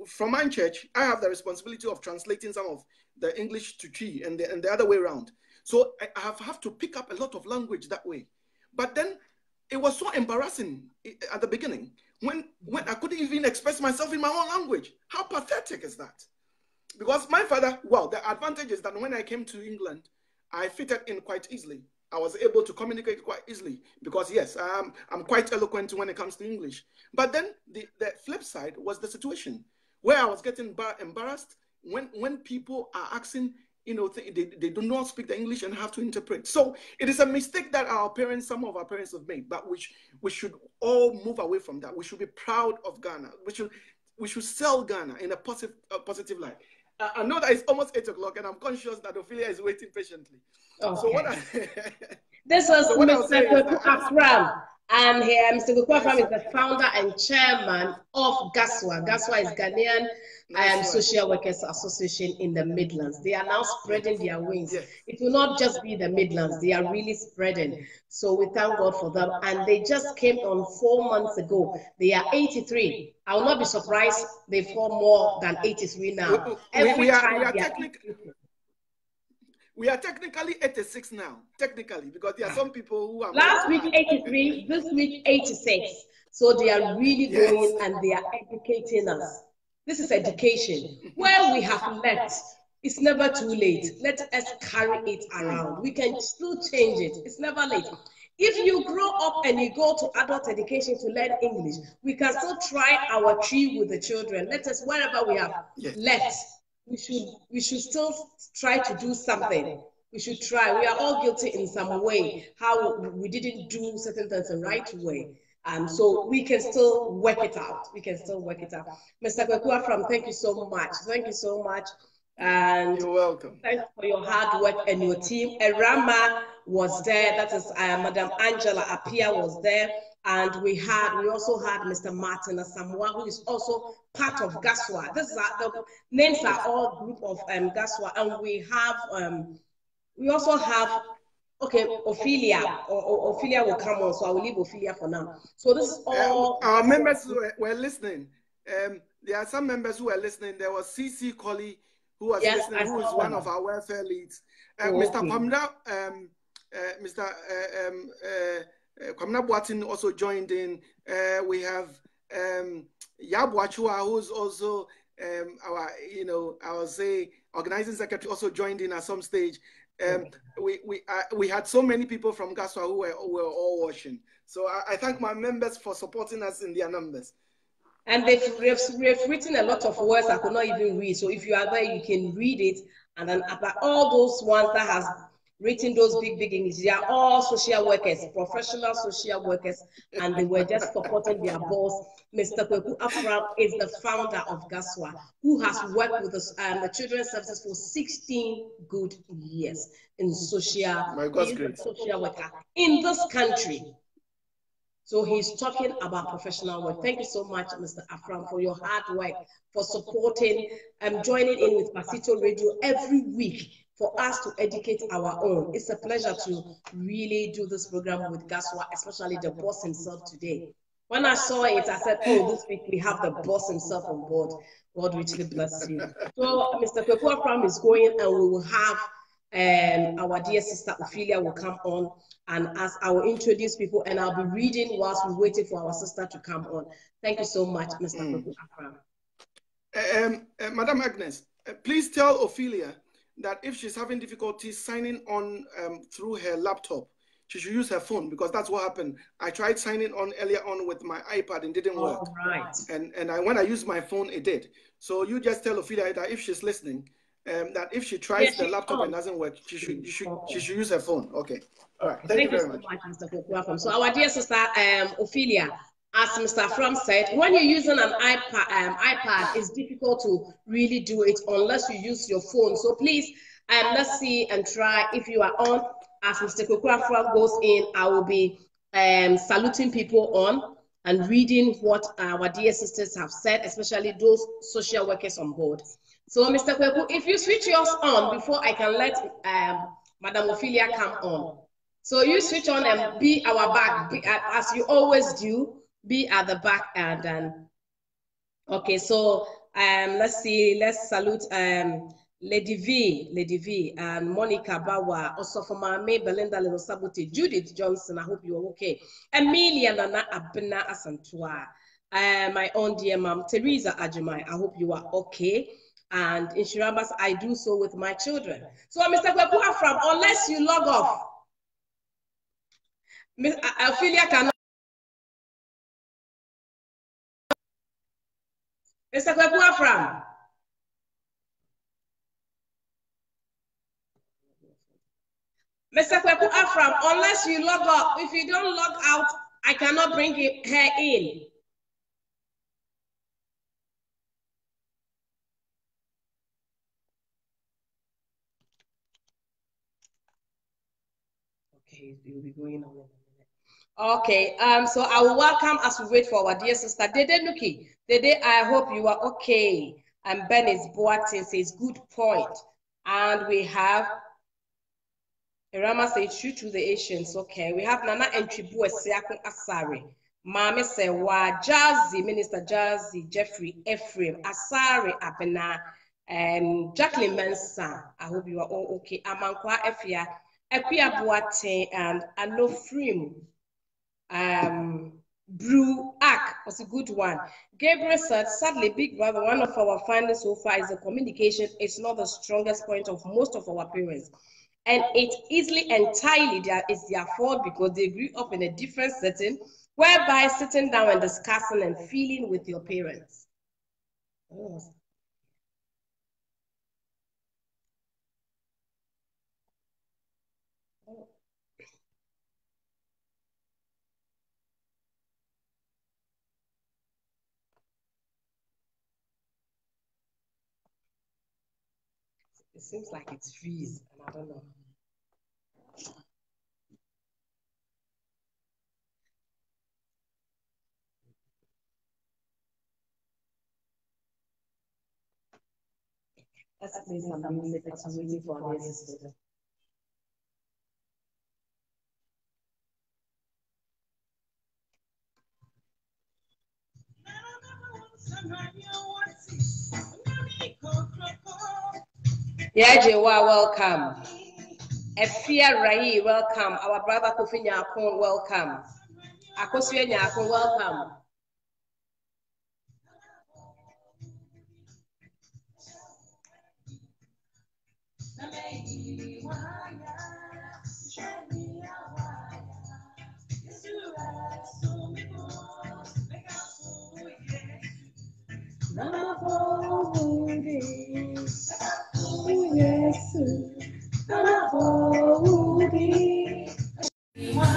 from my church, I have the responsibility of translating some of the English to tree and the other way around. So I have to pick up a lot of language that way. But then it was so embarrassing at the beginning when I couldn't even express myself in my own language. How pathetic is that? Because my father, well, the advantage is that when I came to England, I fitted in quite easily. I was able to communicate quite easily because, yes, I'm quite eloquent when it comes to English. But then the flip side was the situation where I was getting embarrassed when people are asking, you know, they do not speak the English and have to interpret. So it is a mistake that some of our parents have made, but we should all move away from that. We should be proud of Ghana. We should sell Ghana in a positive light. I know that it's almost 8 o'clock and I'm conscious that Ophelia is waiting patiently. Okay. So this was Mr. Kwaku Afram, and here Mr. Kwaku Afram is the founder and chairman of Ghaswa. Ghaswa is Ghanaian Social Workers Association in the Midlands. They are now spreading their wings. Yes. It will not just be the Midlands, they are really spreading. So we thank God for them. And they just came on 4 months ago. They are 83. I will not be surprised they form more than 83 now. We are technically 86 now, technically, because there are some people who are... Last week 83, this week 86. So they are really going and they are educating us. This is education. Where we have left, it's never too late. Let us carry it around. We can still change it. It's never late. If you grow up and you go to adult education to learn English, we can still try our tree with the children. Let us, wherever we have left, we should still try to do something. We should try. We are all guilty in some way, how we didn't do certain things the right way. So we can still work it out. We can still work it out. Mr. Kwaku Afram, thank you so much. Thank you so much. And you're welcome. Thanks for your hard work and your team. Erama was there. That is Madam Angela Apia was there. And we also had Mr. Martin Asamoah, who is also part of Ghaswa. The names are all group of Ghaswa. And we also have, okay, Ophelia, or Ophelia will come on, so I will leave Ophelia for now. So this is all... our members were listening. There are some members who were listening. There was CC Colley, who was listening, who is one of our welfare leads. Mr. Kwamna, Mr. Kwamna Boatin also joined in. We have Yabwachua, who's also our, organizing secretary, also joined in at some stage. We had so many people from Ghaswa who were all watching. So I thank my members for supporting us in their numbers. And they've written a lot of words I could not even read. So if you are there, you can read it. And then about all those ones that has written those big English, they are all social workers, professional social workers, and they were just supporting their boss. Mr. Kwaku Afram is the founder of Ghaswa, who has worked with the children's services for 16 good years in social worker in this country. So he's talking about professional work. Thank you so much, Mr. Afram, for your hard work, for supporting and joining in with Pasito Radio every week for us to educate our own. It's a pleasure to really do this program with Ghaswa, especially the boss himself today. When I saw it, I said, oh, this week we have the boss himself on board. God richly bless you. So Mr. Kwaku Afram is going, and we will have our dear sister Ophelia will come on, and as I will introduce people, and I'll be reading whilst we're waiting for our sister to come on. Thank you so much, Mr. Kwaku Afram. Madam Agnes, please tell Ophelia that if she's having difficulty signing on through her laptop, she should use her phone, because that's what happened. I tried signing on earlier on with my iPad and it didn't work. Right. And when I used my phone, it did. So you just tell Ophelia that if she's listening, that if she tries the laptop and doesn't work, she should use her phone. Okay. All right. Thank you very much. Mr. Kwaku. So our dear sister Ophelia, as Mr. Afram said, when you're using an iPad, it's difficult to really do it unless you use your phone. So please, let's see and try. If you are on, as Mr. Kwaku Afram goes in, I will be saluting people on and reading what our dear sisters have said, especially those social workers on board. So, Mr. Kwaku, if you switch yours on before I can let Madam Ophelia come on. So you switch on and be our back, as you always do, be at the back. And then, okay, so let's see, let's salute Lady V, and Monica Bawa, also for Mame, Belinda Lenosabuti, Judith Johnson, I hope you're okay. Emilia Nana Abena Asantua, my own dear mom, Teresa Ajumai, I hope you are okay. And in Shirabas, I do so with my children. So, Mr. Kwaku Afram, unless you log off, Ophelia cannot. Mr. Kwaku Afram. Mr. Kwaku Afram, unless you log up, if you don't log out, I cannot bring her in. Okay, you'll be going on in a minute. Okay, so I will welcome as we wait for our dear sister Dede Nuki. Dede, I hope you are okay. And Ben is Boatin says good point. And we have Irama says true to the Asians. Okay, we have Nana Entribu Esiakun Asari. Mame say wa Jazzy, Minister Jazzy, Jeffrey Ephraim, Asari Abena, Jacqueline Mensa. I hope you are all okay. Amankwa Efia, Epia Boatin, and Anofrim. Brew Ak was a good one. Gabriel said, sadly, Big Brother, one of our findings so far is the communication is not the strongest point of most of our parents. And it easily entirely is their fault because they grew up in a different setting, whereby sitting down and discussing and feeling with your parents. Oh. It seems like it's freeze, and I don't know. Let's play some music as I'm waiting for our sister. Yeah, Jewa, welcome. Efia Rai, welcome. Our brother Kofi Nyakon, welcome. Akosua Nyakon, welcome.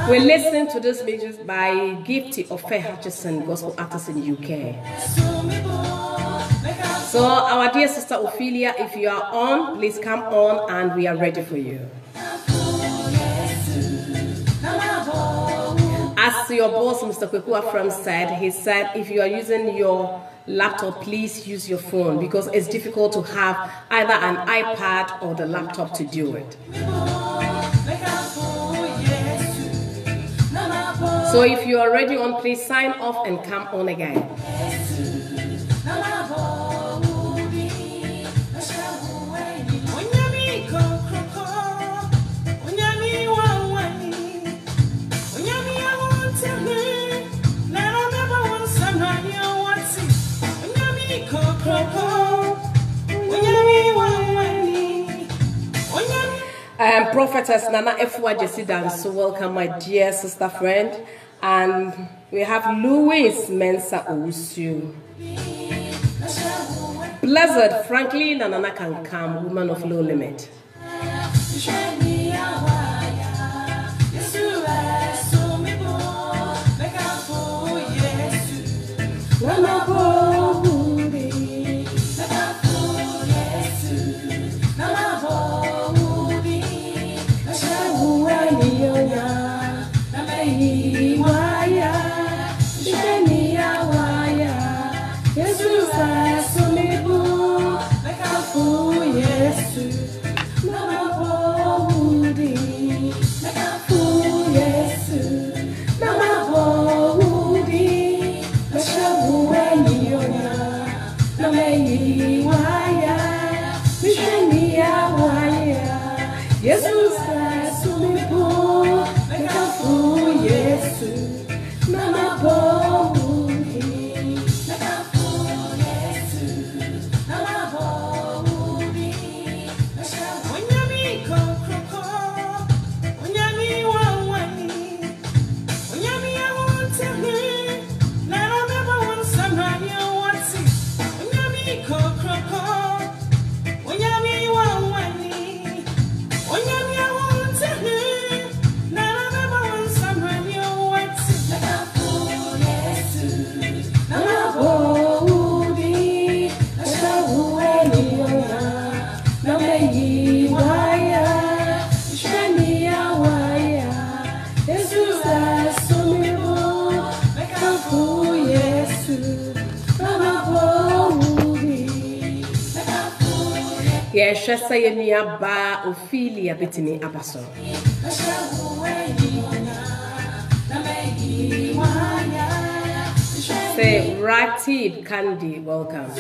We're listening to this music by Gifty Ophelia gospel artist in the UK. So our dear sister Ophelia, if you are on, please come on and we are ready for you. As your boss, Mr. Kwaku Afram said, he said, if you are using your laptop, please use your phone because it's difficult to have either an iPad or the laptop to do it. So if you are already on, please sign off and come on again. Prophetess Nana Efwa Jesidan, so welcome my dear sister friend, and we have Louis Mensa Owusu. Blessed Franklin Nana can come, woman of low limit. Shasa yenia ba Ophelia betini abaso. Say Ratib Candy, welcome.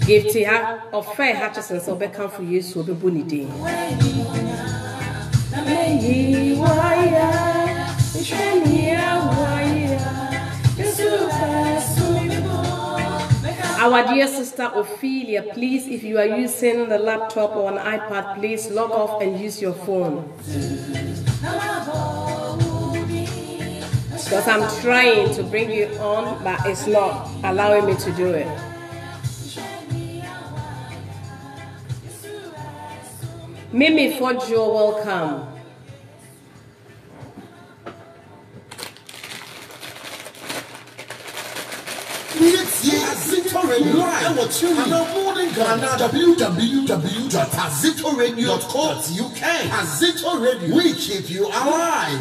Gifty of fair Hutchison so become for you so be bunny. Our dear sister Ophelia, please, if you are using the laptop or an iPad, please log off and use your phone. Because I'm trying to bring you on, but it's not allowing me to do it. Mimi Fojo, welcome. www.azitoradio.co.uk. Azito Radio, we keep you alive.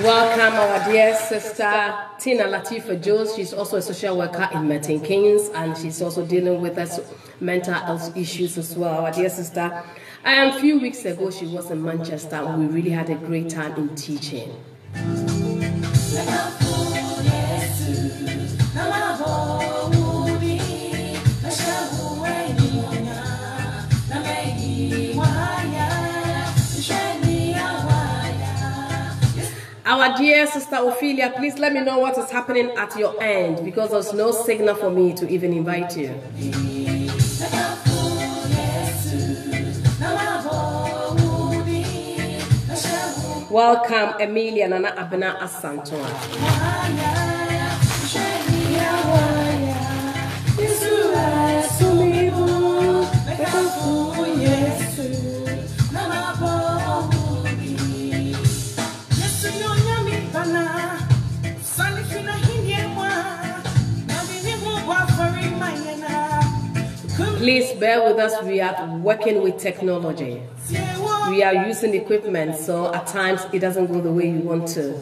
Welcome our dear sister Tina Latifa Jones. She's also a social worker in Milton Keynes and she's also dealing with us mental health issues as well. Our dear sister, a few weeks ago she was in Manchester and we really had a great time in teaching. Our dear sister Ophelia, please let me know what is happening at your end because there's no signal for me to even invite you. Welcome, Emilia Nana Abena Asantoa. Please bear with us. We are working with technology. We are using equipment, so at times it doesn't go the way you want to.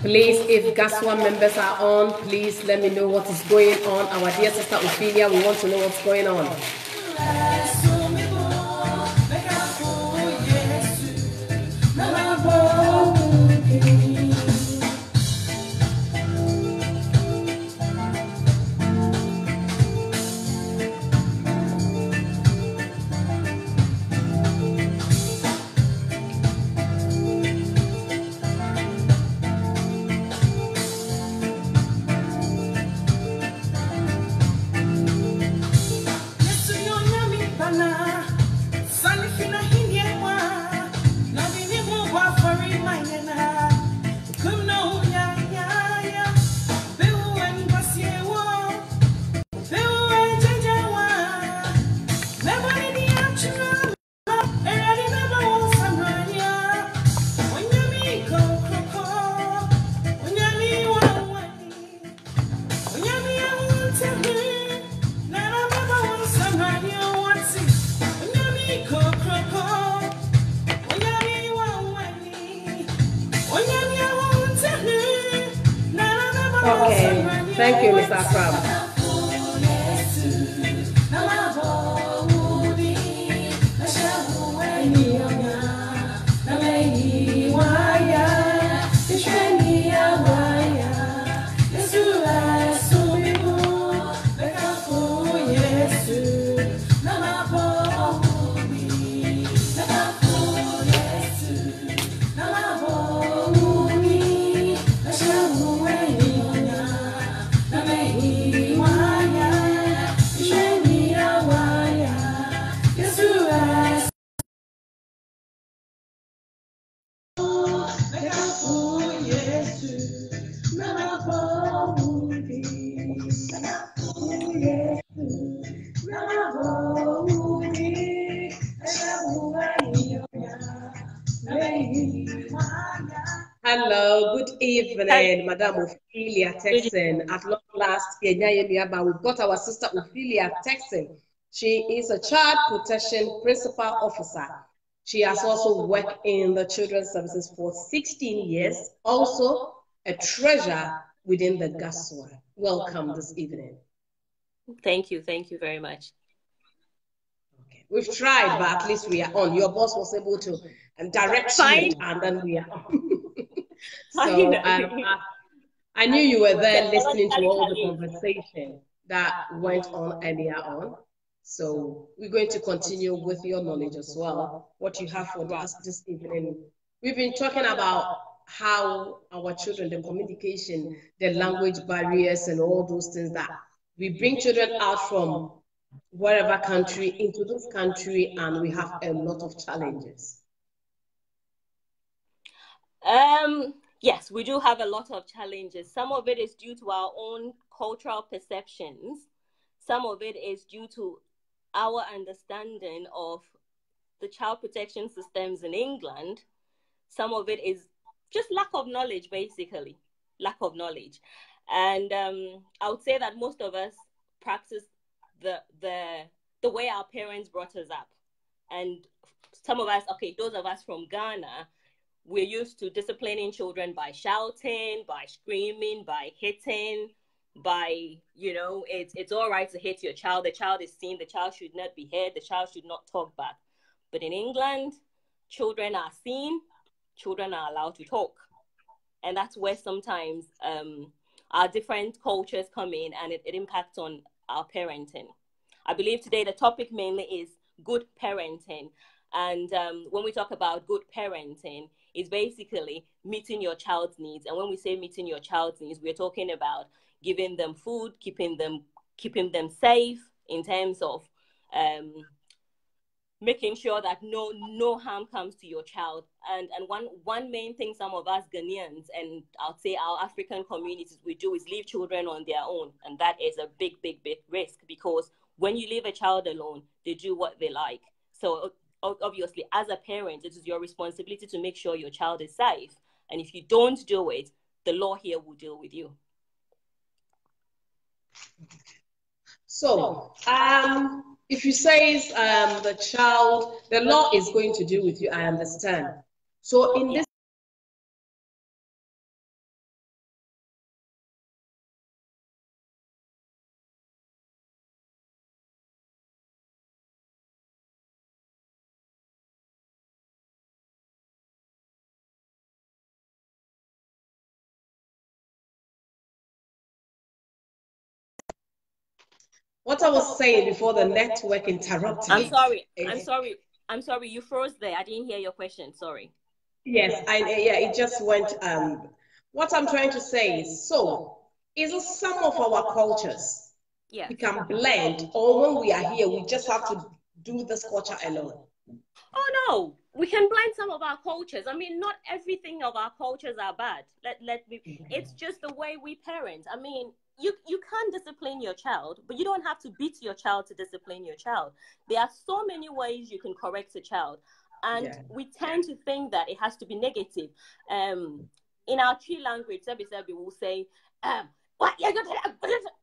Please, if Ghaswa members are on, please let me know what is going on. Our dear sister Ophelia, we want to know what's going on. Okay, thank you, Mr. Afram. Hello, good evening, Madam Ophelia Turson. At long last, we've got our sister Ophelia Turson. She is a child protection principal officer. She has also worked in the children's services for 16 years, also a treasurer within the Ghaswa. Welcome this evening. Thank you very much. Okay. We've tried, but at least we are on. Your boss was able to direct you, and then we are on. So I knew you were there listening to all the conversation that went on earlier on. So we're going to continue with your knowledge as well, what you have for us this evening. We've been talking about how our children, the communication, the language barriers and all those things that we bring children out from wherever country into this country, and we have a lot of challenges. Yes, we do have a lot of challenges. Some of it is due to our own cultural perceptions. Some of it is due to our understanding of the child protection systems in England. Some of it is just lack of knowledge, basically. Lack of knowledge. And I would say that most of us practice the way our parents brought us up. And some of us, okay, those of us from Ghana, we're used to disciplining children by shouting, by screaming, by hitting, by, it's all right to hit your child. The child is seen. The child should not be hit. The child should not talk back. But in England, children are seen. children are allowed to talk. And that's where sometimes our different cultures come in, and it impacts on our parenting. I believe today the topic mainly is good parenting. And when we talk about good parenting, it's basically meeting your child's needs. And when we say meeting your child's needs, we're talking about giving them food, keeping them safe in terms of making sure that no harm comes to your child. And one main thing some of us Ghanaians, and I'll say our African communities, we do is leave children on their own. And that is a big risk, because when you leave a child alone, they do what they like. So obviously, as a parent, it is your responsibility to make sure your child is safe. And if you don't do it, the law here will deal with you. So, if you say the law is going to deal with you, I understand. So in this, what I was saying before the network interrupted. I'm sorry. You froze there. I didn't hear your question. Sorry. Yes, it just went. What I'm trying to say is, so is it some of our cultures we can blend, or when we are here, we just have to do this culture alone? Oh no, we can blend some of our cultures. I mean, not everything of our cultures are bad. It's just the way we parent. I mean, you can discipline your child, but you don't have to beat your child to discipline your child. There are so many ways you can correct a child, and we tend to think that it has to be negative. In our Chi language, we will say, what?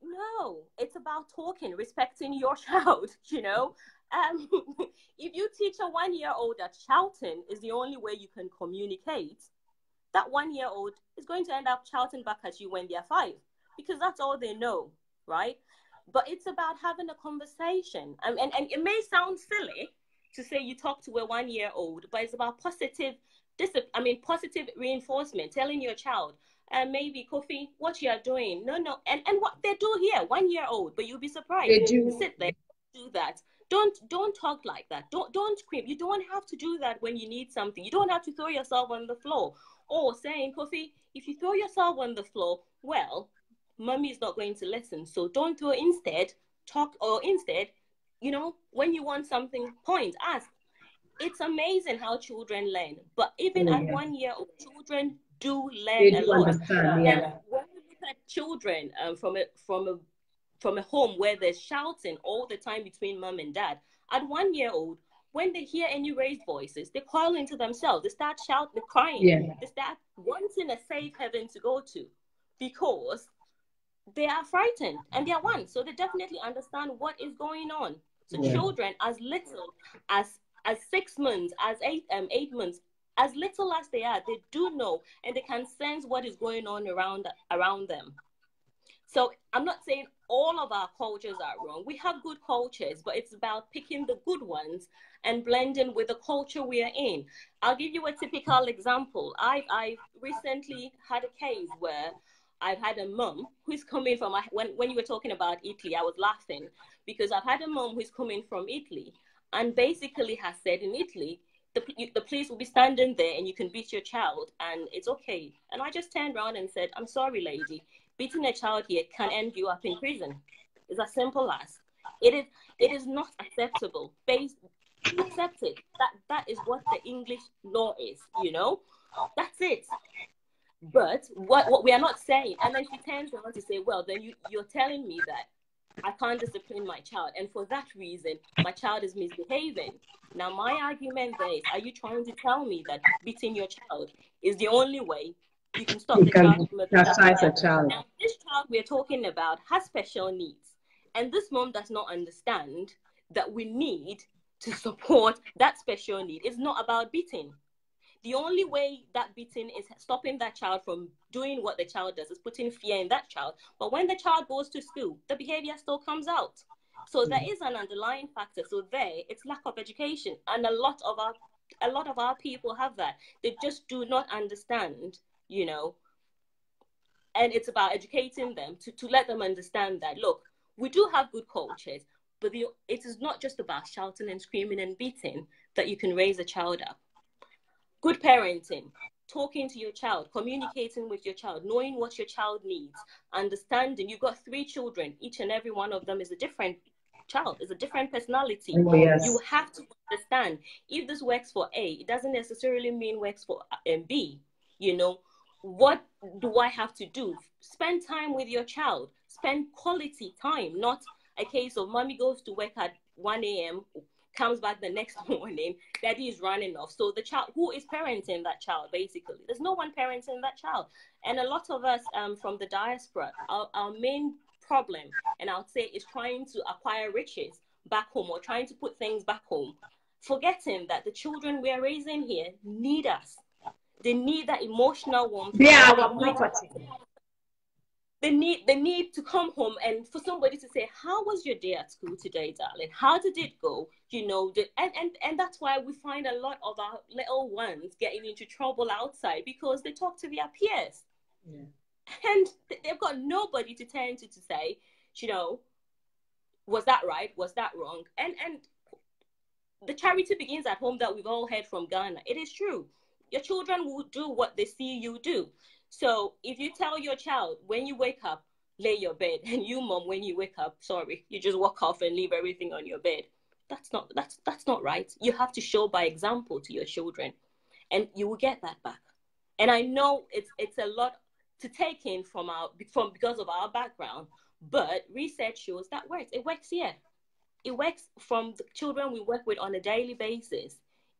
No, it's about talking, respecting your child, you know. If you teach a 1-year-old that shouting is the only way you can communicate, that 1-year-old is going to end up shouting back at you when they're 5, because that's all they know, right? But it's about having a conversation. And it may sound silly to say you talk to a 1-year-old, but it's about positive reinforcement, telling your child, maybe, Kofi, what you are doing. No. And what they do here, 1-year-old, but you'll be surprised. They do. Sit there, do that. Don't talk like that. Don't scream. You don't have to do that when you need something. You don't have to throw yourself on the floor. Or saying, Kofi, if you throw yourself on the floor, well, mommy is not going to listen. So don't throw, instead, talk, or instead, you know, when you want something, point, ask. It's amazing how children learn. But even at 1 year old, children do learn a lot. Understand, yeah. And when we look at children from a home where there's shouting all the time between mom and dad, at 1 year old, when they hear any raised voices, they coil into themselves. They start shouting, they're crying. Yeah. They start wanting a safe haven to go to, because they are frightened and they are 1. So they definitely understand what is going on. So children as little as 6 months, as 8 months, as little as they are, they do know, and they can sense what is going on around them. So I'm not saying all of our cultures are wrong. We have good cultures, but it's about picking the good ones and blending with the culture we are in. I'll give you a typical example. I recently had a case where I've had a mom who's coming from, when you were talking about Italy, I was laughing, because I've had a mom who's coming from Italy and basically has said, in Italy, the police will be standing there and you can beat your child and it's okay. And I just turned around and said, I'm sorry, lady. Beating a child here can end you up in prison. It's as simple as. It is not acceptable. Accept it. That is what the English law is, you know? That's it. But what we are not saying, and then she turns around to say, well, then you're telling me that I can't discipline my child, and for that reason, my child is misbehaving. Now, my argument there is, are you trying to tell me that beating your child is the only way you can stop the child from chastise a child? Now, this child we're talking about has special needs, and this mom does not understand that we need to support that special need. It's not about beating. The only way that beating is stopping that child from doing what the child does, is putting fear in that child. But when the child goes to school, the behavior still comes out. So there is an underlying factor. So it's lack of education. And a lot of our A lot of our people have that. They just do not understand, you know. And it's about educating them to let them understand that, look, we do have good cultures, but it is not just about shouting and screaming and beating that you can raise a child up. Good parenting, talking to your child, communicating with your child, knowing what your child needs, understanding. You've got 3 children. Each and every one of them is a different child, is a different personality. Oh, yes. You have to understand, if this works for A, it doesn't necessarily mean works for B, you know. What do I have to do? Spend time with your child. Spend quality time, not a case of mommy goes to work at 1 a.m., comes back the next morning, daddy is running off. So the child, who is parenting that child, basically? There's no one parenting that child. And a lot of us from the diaspora, our main problem, and I would say, is trying to acquire riches back home or trying to put things back home, forgetting that the children we are raising here need us. They need that emotional warmth. They are our property. They need to come home and for somebody to say, how was your day at school today, darling? How did it go? You know, and that's why we find a lot of our little ones getting into trouble outside, because they talk to their peers. Yeah. And they've got nobody to turn to say, you know, was that right? Was that wrong? And the charity begins at home that we've all heard from Ghana. It is true. Your children will do what they see you do. So if you tell your child, when you wake up, lay your bed, and you, mom, when you wake up, sorry, you just walk off and leave everything on your bed. That's not right. You have to show by example to your children, and you will get that back. And I know it's a lot to take in from because of our background, but research shows that works. It works here. It works from the children we work with on a daily basis.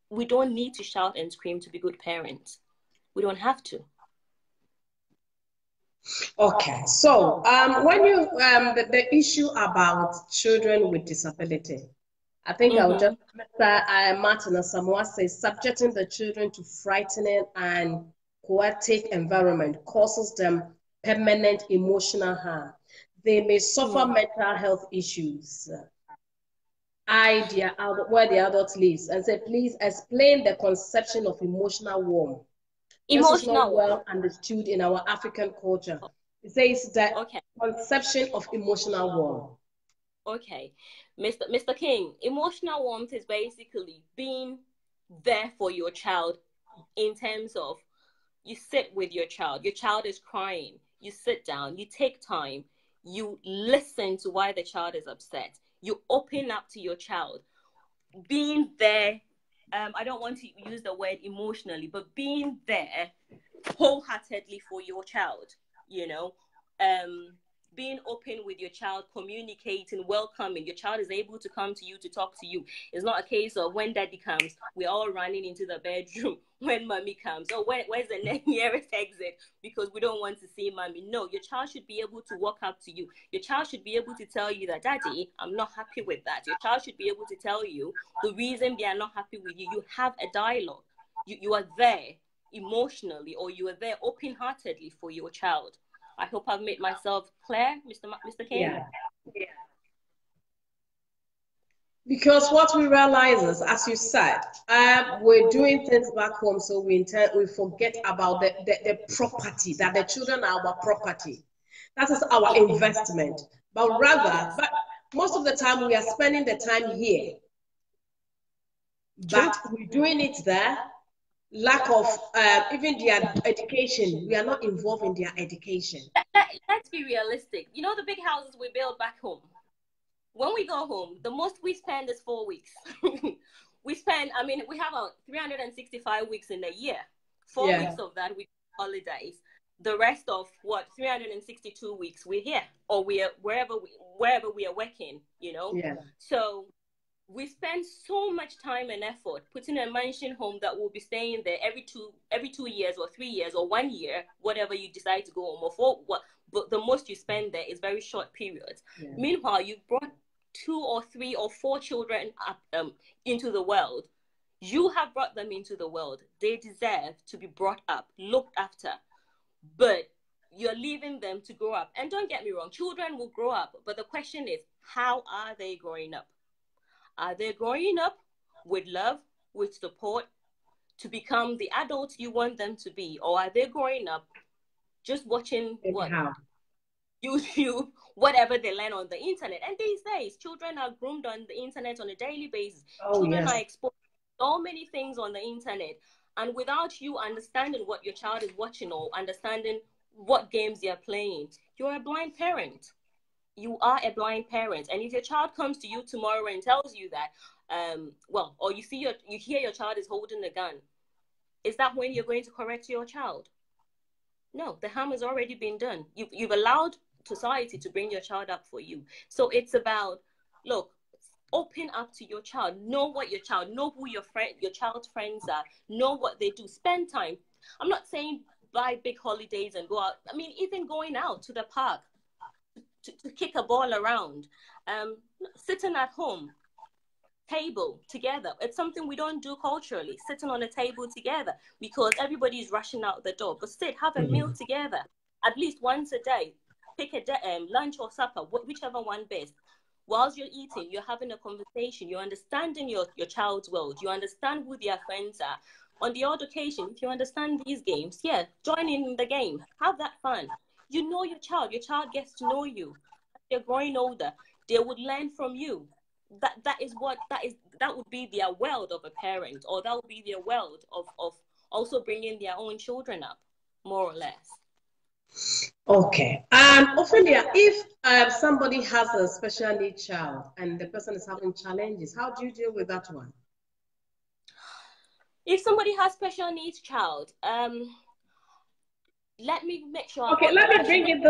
We don't need to shout and scream to be good parents. We don't have to. Okay, so when you the issue about children with disability, I think I would just Mr. Martin Samoa says subjecting the children to frightening and chaotic environment causes them permanent emotional harm. They may suffer mental health issues. Idea where the adult lives, and say, please explain the conception of emotional warmth. This is not well understood in our African culture. It says that conception of emotional warmth. Okay, Mr. King, emotional warmth is basically being there for your child in terms of you sit with your child is crying, you sit down, you take time, you listen to why the child is upset, you open up to your child, being there. I don't want to use the word emotionally, but being there wholeheartedly for your child, you know, being open with your child, communicating, welcoming. Your child is able to come to you to talk to you. It's not a case of when daddy comes, we're all running into the bedroom. When mommy comes, oh, where's the nearest exit? Because we don't want to see mommy. No, your child should be able to walk up to you. Your child should be able to tell you that, daddy, I'm not happy with that. Your child should be able to tell you the reason they are not happy with you. You have a dialogue. You are there emotionally, or you are there open-heartedly for your child. I hope I've made myself clear, Mr. King. Yeah. Because what we realize is, as you said, we're doing things back home, so we forget about the property, that the children are our property. That is our investment. But most of the time we are spending the time here. But we're doing it there. Lack of even their education. We are not involved in their education. Let's be realistic. You know the big houses we build back home? When we go home, the most we spend is 4 weeks. We have 365 weeks in a year. 4 weeks of that we holidays. The rest of 362 weeks we're here, or we are wherever we are working, you know? Yeah. So we spend so much time and effort putting a mansion home that will be staying there every two years or 3 years or 1 year, whatever you decide to go home, but the most you spend there is very short periods. Yeah. Meanwhile, you brought 2 or 3 or 4 children up, into the world. You have brought them into the world. They deserve to be brought up, looked after. But you're leaving them to grow up. And don't get me wrong, children will grow up. But the question is, how are they growing up? Are they growing up with love, with support, to become the adults you want them to be? Or are they growing up just watching YouTube, whatever they learn on the internet? And these days, children are groomed on the internet on a daily basis. Children are exposed to so many things on the internet. And without you understanding what your child is watching or understanding what games they're playing, you're a blind parent. You are a blind parent. And if your child comes to you tomorrow and tells you that, or you hear your child is holding a gun, is that when you're going to correct your child? No, the harm has already been done. You've allowed society to bring your child up for you. So it's about, look, open up to your child. Know who your child's friends are. Know what they do. Spend time. I'm not saying buy big holidays and go out. I mean, even going out to the park to kick a ball around, sitting at home, table together. It's something we don't do culturally, sitting on a table together, because everybody is rushing out the door. But have a meal together at least once a day. Pick a lunch or supper, whichever one best. Whilst you're eating, you're having a conversation. You're understanding your child's world. You understand who their friends are. On the odd occasion, if you understand these games, join in the game. Have that fun. You know your child. Your child gets to know you. They're growing older. They would learn from you. That would be their world of a parent, or that would be their world of also bringing their own children up, more or less. Okay. Ophelia, if somebody has a special needs child and the person is having challenges, how do you deal with that one? If somebody has special needs child, let me make sure. Okay, let me bring it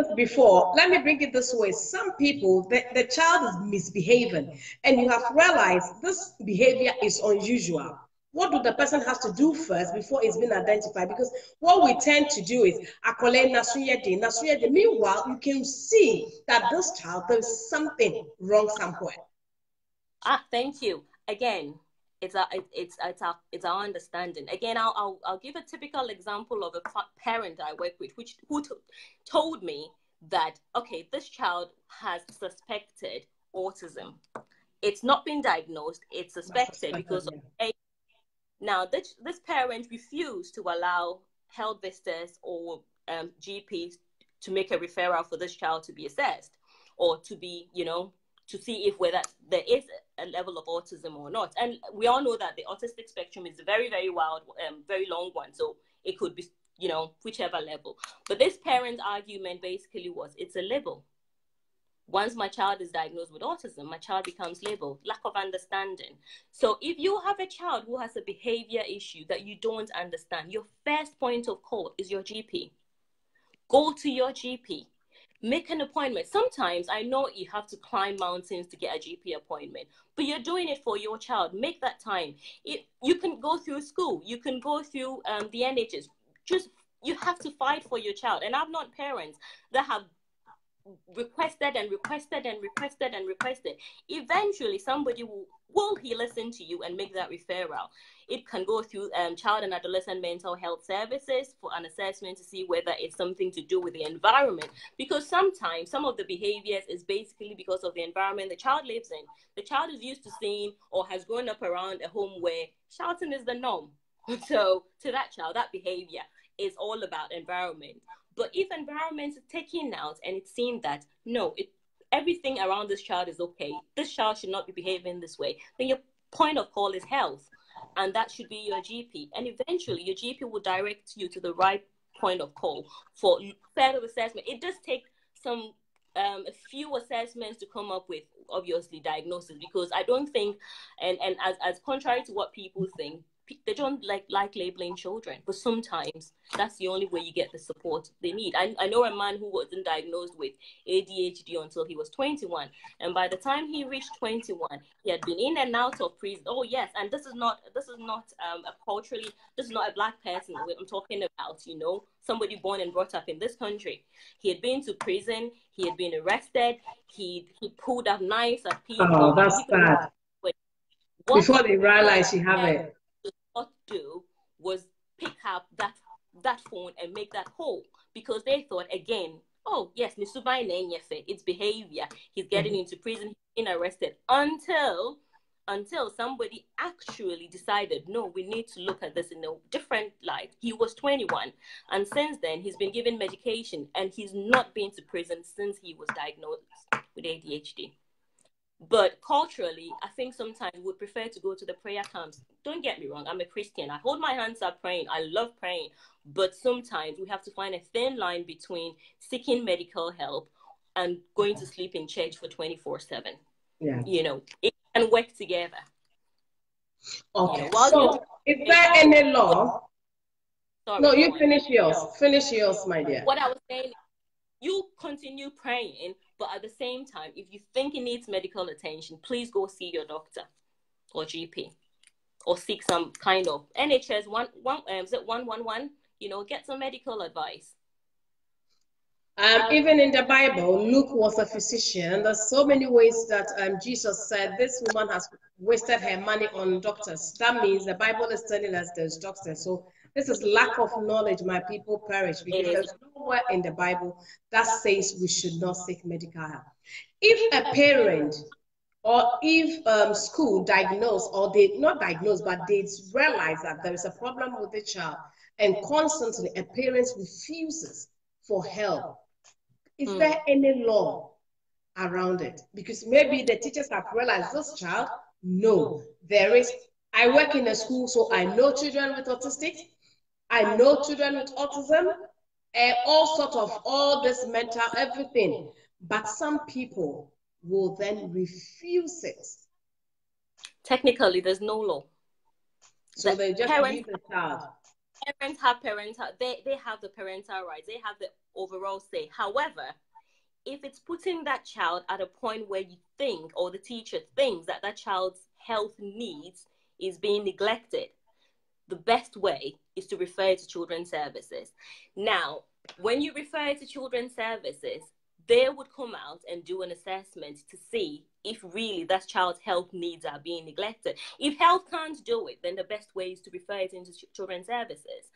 this way. Some people, the child is misbehaving, and you have realized this behavior is unusual. What do the person has to do first before it's been identified? Because what we tend to do is, meanwhile, you can see that this child, there's something wrong somewhere. Thank you. Again, it's our understanding. Again, I'll give a typical example of a parent I work with, who told me that, okay, this child has suspected autism. It's not been diagnosed, it's suspected because of age. Now, this parent refused to allow health visitors or GPs to make a referral for this child to be assessed, or to be, to see if whether there is a level of autism or not. And we all know that the autistic spectrum is a very, very wild, very long one. So it could be, whichever level. But this parent's argument basically was, it's a label. Once my child is diagnosed with autism, my child becomes labeled. Lack of understanding. So if you have a child who has a behavior issue that you don't understand, your first point of call is your GP. Go to your GP. Make an appointment. Sometimes I know you have to climb mountains to get a GP appointment, but you're doing it for your child. Make that time. You can go through school. You can go through the NHS. You have to fight for your child. And I've known parents that have requested and requested and requested and requested. Eventually, somebody will he listen to you and make that referral. It can go through child and adolescent mental health services for an assessment to see whether it's something to do with the environment. Because sometimes some of the behaviors is basically because of the environment the child lives in. The child is used to seeing or has grown up around a home where shouting is the norm. So to that child, that behavior is all about environment. But if environment is taken out and it's seen that, no, everything around this child is okay, this child should not be behaving this way, then your point of call is health. And that should be your GP. And eventually your GP will direct you to the right point of call for further assessment. It does take a few assessments to come up with, obviously, diagnosis, because I don't think, and as contrary to what people think, they don't like labeling children, but sometimes that's the only way you get the support they need. I know a man who wasn't diagnosed with ADHD until he was 21, and by the time he reached 21, he had been in and out of prison. Oh yes, and this is not a black person I'm talking about. Somebody born and brought up in this country. He had been to prison. He had been arrested. He pulled up knives at people. Oh, that's bad. Before they realize you have it. What to do was pick up that phone and make that call, because they thought, again, oh yes, it's behavior. He's getting into prison, he's been arrested, until until somebody actually decided, no, we need to look at this in a different light. He was 21, and since then he's been given medication, and he's not been to prison since he was diagnosed with ADHD. But culturally, I think sometimes we would prefer to go to the prayer camps. Don't get me wrong, I'm a Christian. I hold my hands up praying. I love praying. But sometimes we have to find a thin line between seeking medical help and going to sleep in church for 24/7. Yeah. You know, it can work together. Okay. You know, So, is there any law? Sorry, No, you finish yours. Finish yours, my dear. What I was saying, you continue praying, but at the same time, if you think it needs medical attention, please go see your doctor or GP, or seek some kind of NHS 111. You know, get some medical advice. Even in the Bible, Luke was a physician. There's so many ways that Jesus said this woman has wasted her money on doctors. That means the Bible is telling us there's doctors. So this is lack of knowledge. My people perish, because there's nowhere in the Bible that says we should not seek medical help. If a parent or if school diagnose, or they not diagnose, but they realize that there is a problem with the child, and constantly a parent refuses for help, is there any law around it? Because maybe the teachers have realized this child, no, there is. I work in a school, so I know children with autistic, I know children with autism, all sorts of all this mental everything. But some people will then refuse it. Technically, there's no law. So they just leave the child. Parents have they have the parental rights. They have the overall say. However, if it's putting that child at a point where you think, or the teacher thinks, that that child's health needs is being neglected, the best way is to refer to children's services. Now, when you refer to children's services, they would come out and do an assessment to see if really that child's health needs are being neglected. If health can't do it, then the best way is to refer it into children's services.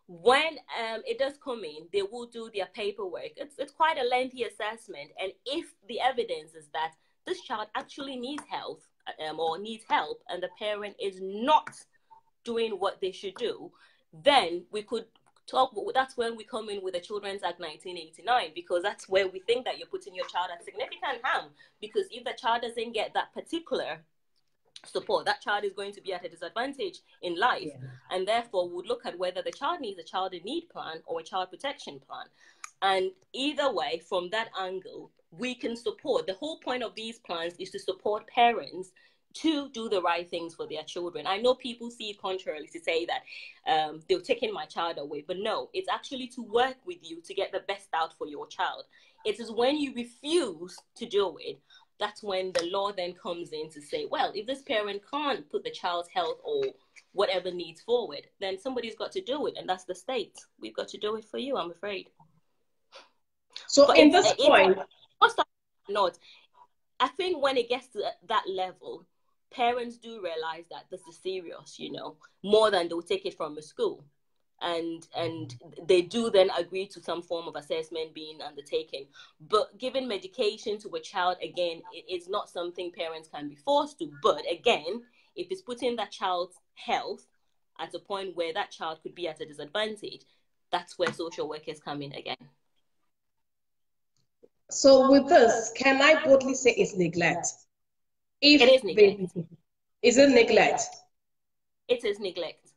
When it does come in, they will do their paperwork. It's quite a lengthy assessment. And if the evidence is that this child actually needs health or needs help, and the parent is not doing what they should do, then we could talk. That's when we come in with the Children's Act 1989, because that's where we think that you're putting your child at significant harm. Because if the child doesn't get that particular support, that child is going to be at a disadvantage in life. Yeah. And therefore would look at whether the child needs a child in need plan or a child protection plan. And either way, from that angle, we can support. The whole point of these plans is to support parents to do the right things for their children. I know people see it contrarily to say that they're taking my child away, but no, it's actually to work with you to get the best out for your child. It is when you refuse to do it, that's when the law then comes in to say, well, if this parent can't put the child's health or whatever needs forward, then somebody's got to do it, and that's the state. We've got to do it for you, I'm afraid. So but in this point, not, I think when it gets to that level, parents do realize that this is serious, you know, more than they'll take it from a school. And they do then agree to some form of assessment being undertaken. But giving medication to a child, again, it's not something parents can be forced to. But again, if it's putting that child's health at a point where that child could be at a disadvantage, that's where social workers come in again. So with this, can I boldly say it's neglect? If it is neglect. Is it neglect? It is neglect.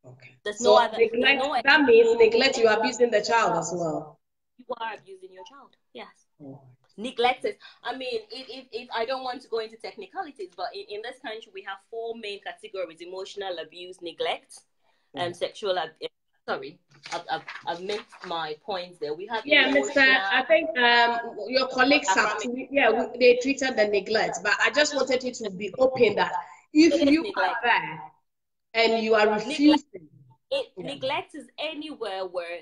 Okay. There's so no other, neglect, that means neglect, you are abusing the child as well. You are abusing your child, yes. Oh. Neglect is, I mean, if I don't want to go into technicalities, but in this country, we have 4 main categories: emotional abuse, neglect, and sexual abuse. Sorry, I've missed my points there. We have Mr. I think your colleagues have they treated the neglect, but I just wanted you to be open that if you are there and you are refusing. Neglect is anywhere where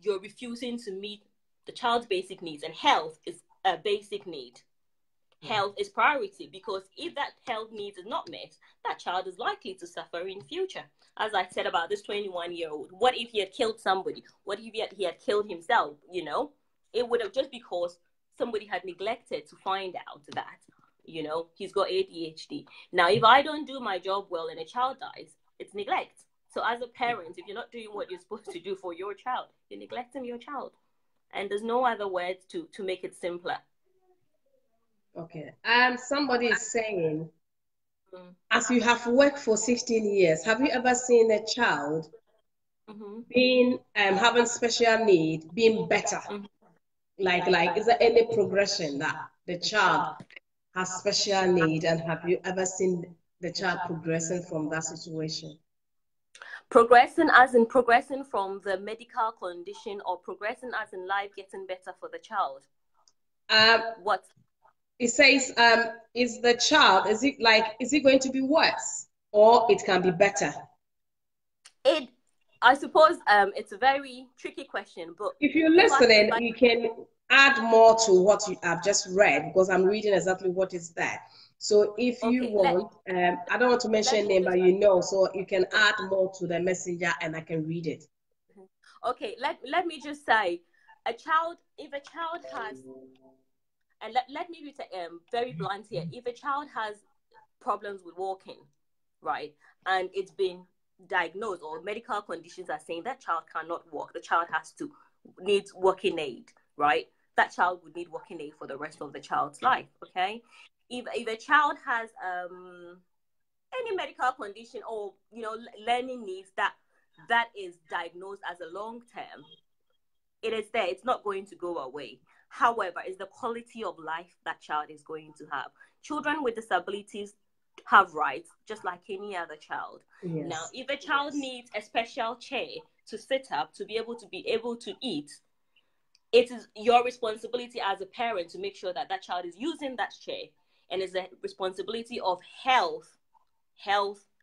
you're refusing to meet the child's basic needs, and health is a basic need. Health is priority, because if that health needs is not met, that child is likely to suffer in future. As I said about this 21-year-old, what if he had killed somebody? What if he had killed himself? You know, it would have just because somebody had neglected to find out that, You know, he's got ADHD. Now, if I don't do my job well and a child dies, it's neglect. So as a parent, if you're not doing what you're supposed to do for your child, you're neglecting your child. And there's no other word to make it simpler. Okay. Somebody is saying, as you have worked for 16 years, have you ever seen a child being having special need, being better? Like, is there any progression that the child has special need, and have you ever seen the child progressing from that situation? Progressing as in progressing from the medical condition, or progressing as in life getting better for the child? What? It says, is the child, is it going to be worse, or it can be better? I suppose it's a very tricky question, but if you're listening, you can add more to what you have just read, because I'm reading exactly what is there. So if you want, I don't want to mention name, but you know, so you can add more to the messenger and I can read it. Okay, let me just say, if a child has, and let me be very blunt here, if a child has problems with walking, right, and it's been diagnosed, or medical conditions are saying that child cannot walk, the child needs walking aid, right? That child would need walking aid for the rest of the child's life, okay? If a child has any medical condition, or learning needs that is diagnosed as a long term, it is there. It's not going to go away. However, it's the quality of life that child is going to have. Children with disabilities have rights just like any other child. Yes. Now, if a child needs a special chair to sit up to be able to eat, it is your responsibility as a parent to make sure that that child is using that chair, and it's the responsibility of health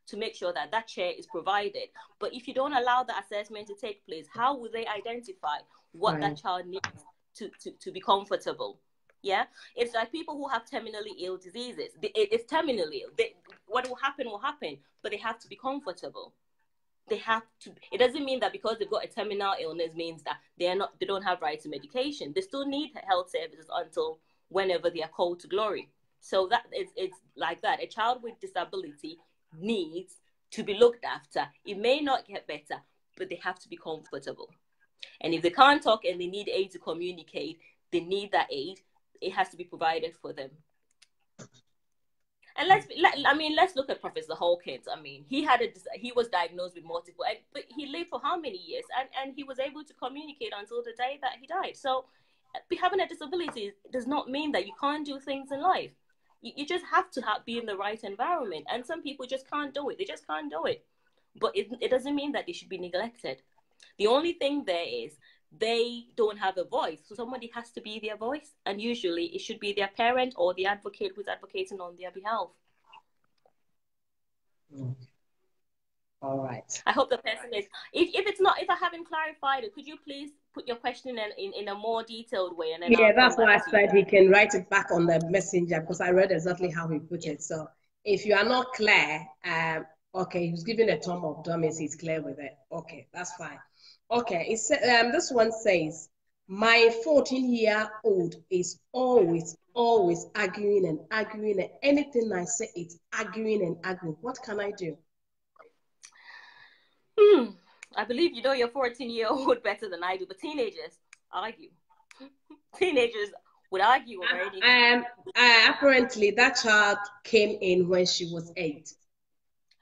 to make sure that that chair is provided. But if you don't allow the assessment to take place, how will they identify what that child needs to be comfortable? Yeah, it's like people who have terminally ill diseases. It's terminally ill. What will happen, but they have to be comfortable. They have to. It doesn't mean that because they've got a terminal illness means that they don't have right to medication. They still need health services until whenever they are called to glory. So that it's like that. A child with disability needs to be looked after. It may not get better, but they have to be comfortable. And if they can't talk and they need aid to communicate, they need that aid. It has to be provided for them. And let's look at Professor Hawkins. I mean, he was diagnosed with multiple, but he lived for how many years? And he was able to communicate until the day that he died. So having a disability does not mean that you can't do things in life. You just have to be in the right environment. And some people just can't do it. They just can't do it. But it doesn't mean that they should be neglected. The only thing there is they don't have a voice. So somebody has to be their voice. And usually it should be their parent or the advocate who's advocating on their behalf. All right. I hope the person is, if I haven't clarified it, could you please put your question in a more detailed way? And then that's why I said he can write it back on the messenger, because I read exactly how he put it. So if you are not clear, okay, he's giving a thumb up, dummies, he's clear with it. Okay, that's fine. Okay, this one says, my 14-year-old is always arguing and arguing, and anything I say, it's arguing and arguing. What can I do? I believe you know your 14-year-old better than I do, but teenagers argue. Teenagers would argue already. Apparently, that child came in when she was 8.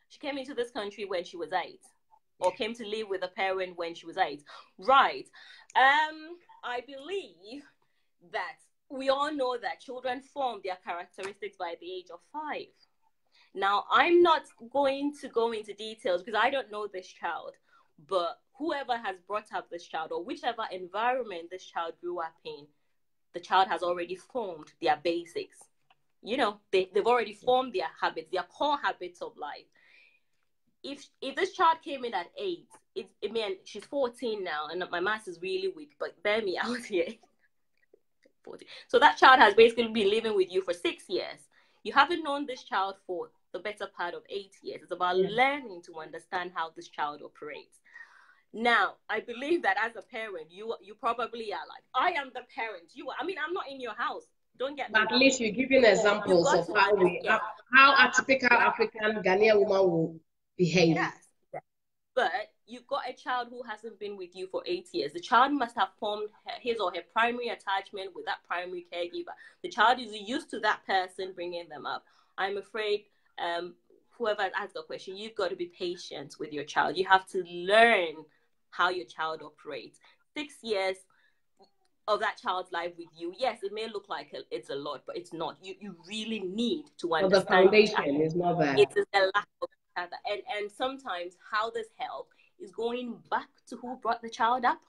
She came into this country when she was 8. Or came to live with a parent when she was 8. Right. I believe that we all know that children form their characteristics by the age of 5. Now, I'm not going to go into details because I don't know this child, but whoever has brought up this child, or whichever environment this child grew up in, the child has already formed their basics. You know, they've already formed their habits, their core habits of life. If this child came in at 8, she's 14 now, and my math is really weak, but bear me out here. 14. So that child has basically been living with you for 6 years. You haven't known this child for the better part of 8 years. It's about learning to understand how this child operates. Now, I believe that as a parent, you probably are like, I am the parent. I'm not in your house. Don't get me But at wrong. least you're giving examples of how a typical African Ghanaian woman will behave. Yes. But you've got a child who hasn't been with you for 8 years. The child must have formed his or her primary attachment with that primary caregiver. The child is used to that person bringing them up. I'm afraid whoever asked the question, you've got to be patient with your child. You have to learn how your child operates. 6 years of that child's life with you, yes, it may look like it's a lot, but it's not. You really need to understand. But the foundation is not there. It is a lack of other. And sometimes how this helps is going back to who brought the child up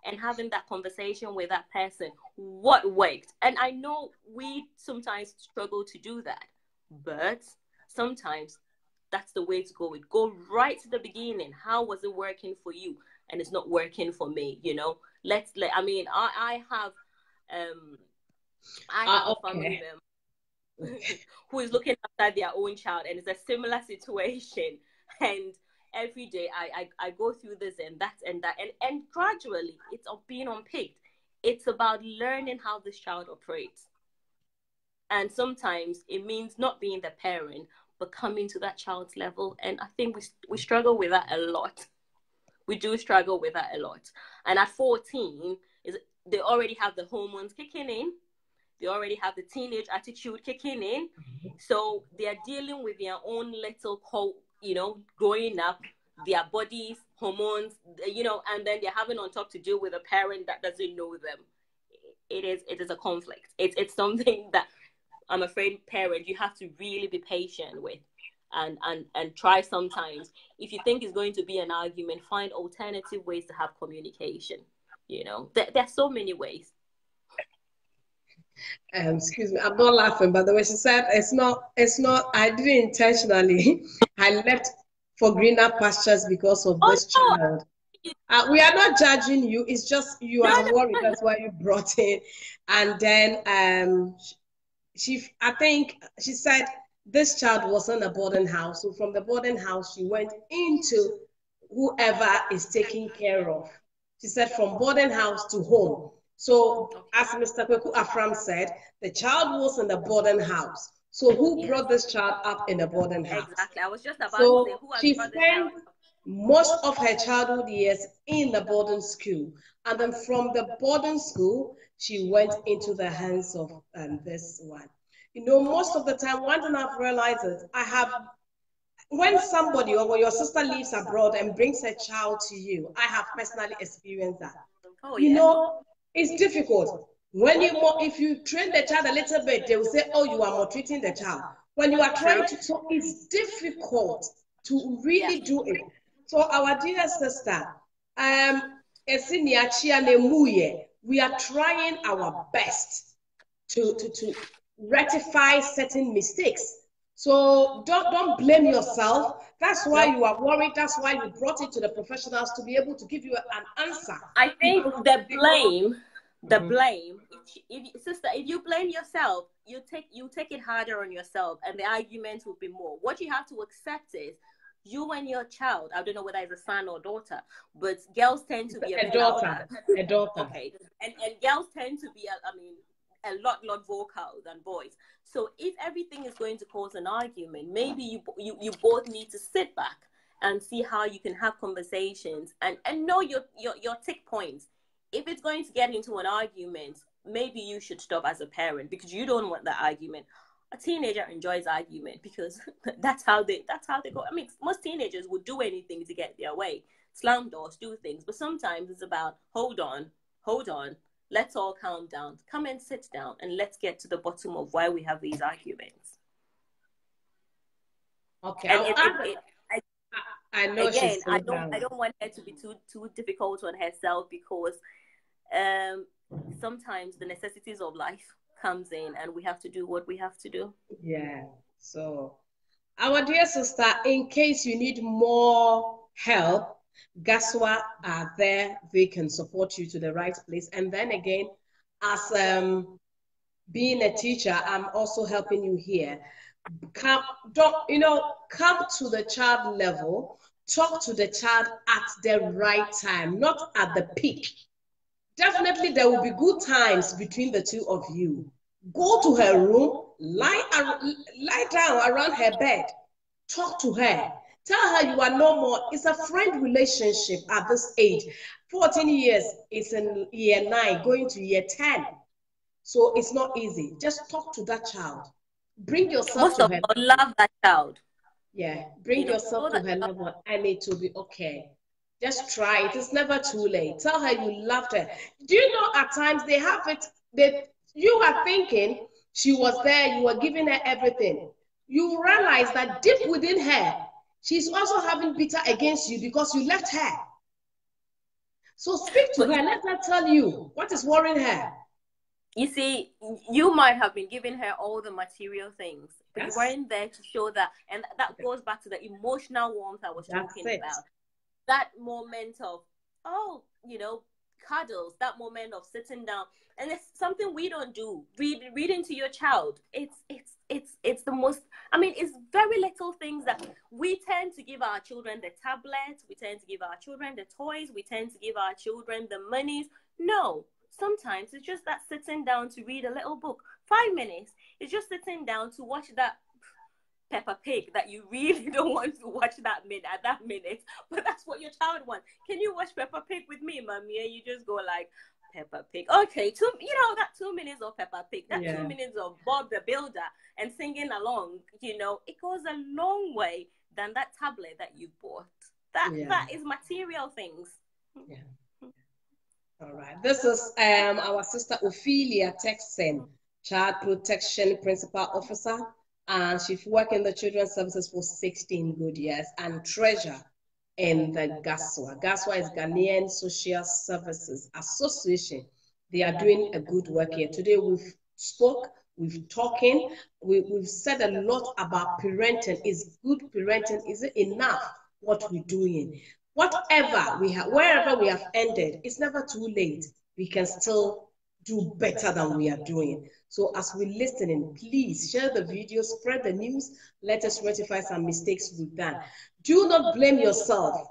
and having that conversation with that person. What worked? And I know we sometimes struggle to do that, but sometimes that's the way to go. Go right to the beginning. How was it working for you? And it's not working for me, you know. I have a family member who is looking after their own child, and it's a similar situation. And every day I go through this and that and gradually it's being unpicked. It's about learning how this child operates. And sometimes it means not being the parent, but coming to that child's level. And I think we struggle with that a lot. We do struggle with that a lot. And at 14, they already have the hormones kicking in. They already have the teenage attitude kicking in. So they are dealing with their own little, growing up, their bodies, hormones, and then they're having on top to deal with a parent that doesn't know them. It is a conflict. It's something that I'm afraid, parents, you have to really be patient with. And try sometimes. If you think it's going to be an argument, find alternative ways to have communication. There's so many ways. Excuse me, I'm not laughing, but the way she said it's not, I didn't intentionally. I left for greener pastures because of this child. We are not judging you, it's just you are worried, that's why you brought it. And then I think she said this child was in a boarding house. So from the boarding house, she went into whoever is taking care of. She said from boarding house to home. So as Mr. Kwaku Afram said, the child was in the boarding house. So who brought this child up in the boarding house? Exactly. I was just about to say, who has brought this child up? Most of her childhood years in the boarding school. And then from the boarding school, she went into the hands of this one. Most of the time, one thing I've realized is when somebody or when your sister lives abroad and brings a child to you, I have personally experienced that. Oh, yeah. It's difficult. If you train the child a little bit, they will say, oh, you are maltreating the child. When you are trying to, so it's difficult to really do it. So our dear sister, we are trying our best to rectify certain mistakes. So don't blame yourself. That's why you are worried. That's why you brought it to the professionals to be able to give you an answer. I think the blame, if you blame yourself, you take it harder on yourself, and the argument will be more. What you have to accept is you and your child. I don't know whether it's a son or daughter, but girls tend to be a daughter. A daughter. Okay, and girls tend to be a lot vocal than boys. So if everything is going to cause an argument, maybe you both need to sit back and see how you can have conversations and know your tick points. If it's going to get into an argument, maybe you should stop as a parent because you don't want that argument. A teenager enjoys argument because that's how they go. I mean, most teenagers would do anything to get their way, slam doors, do things. But sometimes it's about hold on. Let's all calm down. Come and sit down and let's get to the bottom of why we have these arguments. Okay. I know. Again, I don't want her to be too difficult on herself because sometimes the necessities of life comes in and we have to do what we have to do. Yeah. So our dear sister, in case you need more help, Ghaswa are there. They can support you to the right place. And then again, as being a teacher, I'm also helping you here. Come to the child level, talk to the child at the right time, not at the peak. Definitely there will be good times between the two of you, Go to her room, lie down around her bed, talk to her. Tell her you are no more. It's a friend relationship at this age. 14 years, it's in year 9, going to year 10. So it's not easy. Just talk to that child. Bring yourself Most to of her. all, love that child. Yeah, bring yourself to her level and it will be okay. Just try it. It's never too late. Tell her you loved her. Do you know at times they have it that you are thinking she was there, you were giving her everything. You realize that deep within her, she's also having bitter against you because you left her. So speak to her, let her tell you what is worrying her. You see, you might have been giving her all the material things, but you weren't there to show that. And that goes back to the emotional warmth I was talking about. That moment of, cuddles, that moment of sitting down. And it's something we don't do. Reading to your child. It's the most, it's very little things that we tend to give our children the tablets, we tend to give our children the toys, we tend to give our children the monies. No. Sometimes it's just that sitting down to read a little book. 5 minutes. It's just sitting down to watch that Peppa Pig that you really don't want to watch at that minute. But that's what your child wants. Can you watch Peppa Pig with me, mommy? And you just go like, Peppa Pig. Okay, that 2 minutes of Peppa Pig, that 2 minutes of Bob the Builder and singing along, it goes a long way than that tablet that you bought. That is material things. Yeah. All right. This is our sister Ophelia Turson, Child Protection Principal Officer, and she's worked in the Children's Services for 16 good years and treasurer in the Ghaswa. Ghaswa is Ghanaian Social Services Association. They are doing a good work here. Today we've talking, we've said a lot about parenting. Is good parenting? Is it enough what we're doing? Whatever we have, wherever we have ended, it's never too late. We can still do better than we are doing. So as we're listening, please share the video, spread the news, let us rectify some mistakes we've done. Do not blame yourself.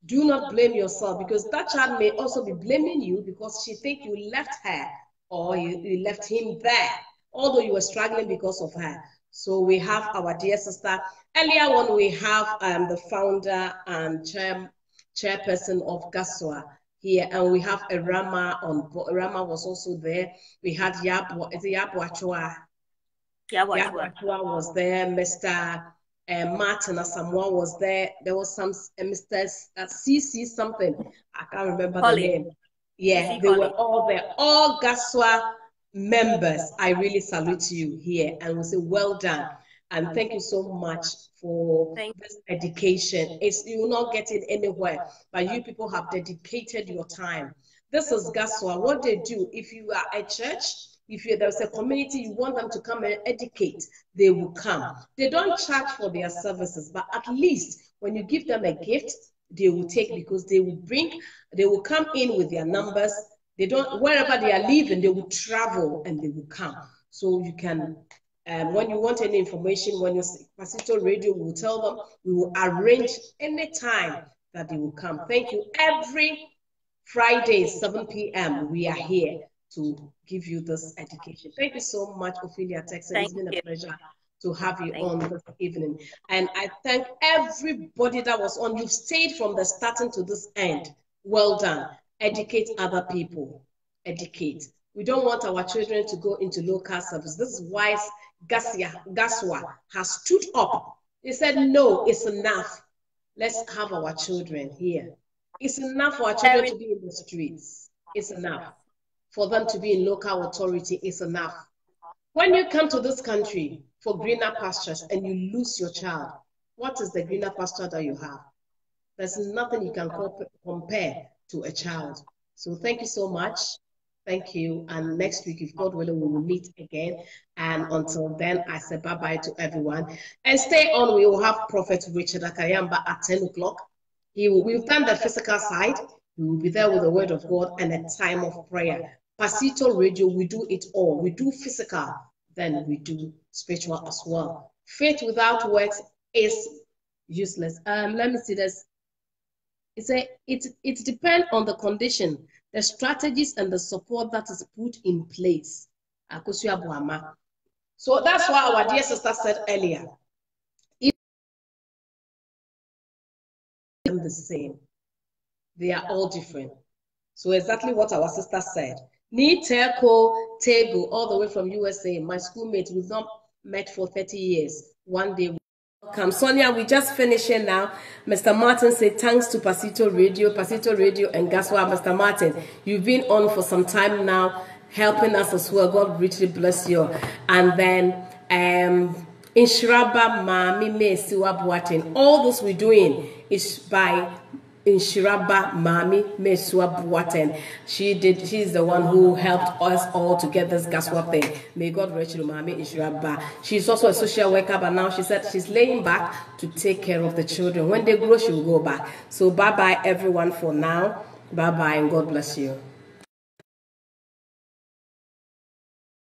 Do not blame yourself, because that child may also be blaming you because she thinks you left her or you left him there, although you were struggling because of her. So we have our dear sister. Earlier on, we have the founder and chairperson of Ghaswa here, and we have a Rama Rama was also there. We had Yabu Achua. Yabu Achua was there. Mr. Martin Asamoah was there. There was some Mr. CC something. I can't remember the name. Yeah, they were all there. All Ghaswa members. I really salute you here and we say well done. And thank you so much for this dedication. You will not get it anywhere, but you people have dedicated your time. This is Ghaswa. What they do, if you are a church, there's a community, you want them to come and educate, they will come. They don't charge for their services, but at least when you give them a gift, they will take, because they will come in with their numbers. Wherever they are living, they will travel and they will come. So you can, when you want any information, when you see Pasito Radio, we will tell them, we will arrange any time that they will come. Thank you. Every Friday, 7 p.m., we are here to give you this education. Thank you so much, Ophelia Turson. It's been a pleasure to have you on this evening. And I thank everybody that was on. You've stayed from the starting to this end. Well done. Educate other people. Educate. We don't want our children to go into local service. This is why Ghaswa has stood up. He said, no, it's enough. Let's have our children here. It's enough for our children to be in the streets. It's enough. For them to be in local authority, it's enough. When you come to this country for greener pastures and you lose your child, what is the greener pasture that you have? There's nothing you can compare to a child. So thank you so much. Thank you. And next week, if God willing, we will meet again. And until then, I say bye-bye to everyone. And stay on. We will have Prophet Richard Akayamba at 10 o'clock. We've done the physical side. We will be there with the word of God and a time of prayer. Pasito Radio, we do it all. We do physical, then we do spiritual as well. Faith without works is useless. Let me see this. It depends on the condition, the strategies and the support that is put in place. Akusua Buama. So that's why our dear sister said earlier, if they're the same, they are all different. So exactly what our sister said. Ni Teko Tego, all the way from USA, my schoolmate, we've not met for 30 years. One day. Welcome. Sonia, we just finishing now. Mr. Martin said thanks to Pasito Radio and Ghaswa. Mr. Martin, you've been on for some time now, helping us as well. God richly bless you. And then Inshiraba Mami Me Siwa Buatin. All this we're doing is by Inshiraba Mami Mesua Buaten. She's the one who helped us all to get this Ghaswa thing. May God rest you, Mami Inshiraba. She's also a social worker, but now she said she's laying back to take care of the children. When they grow, she will go back. So bye-bye everyone for now. Bye-bye and God bless you.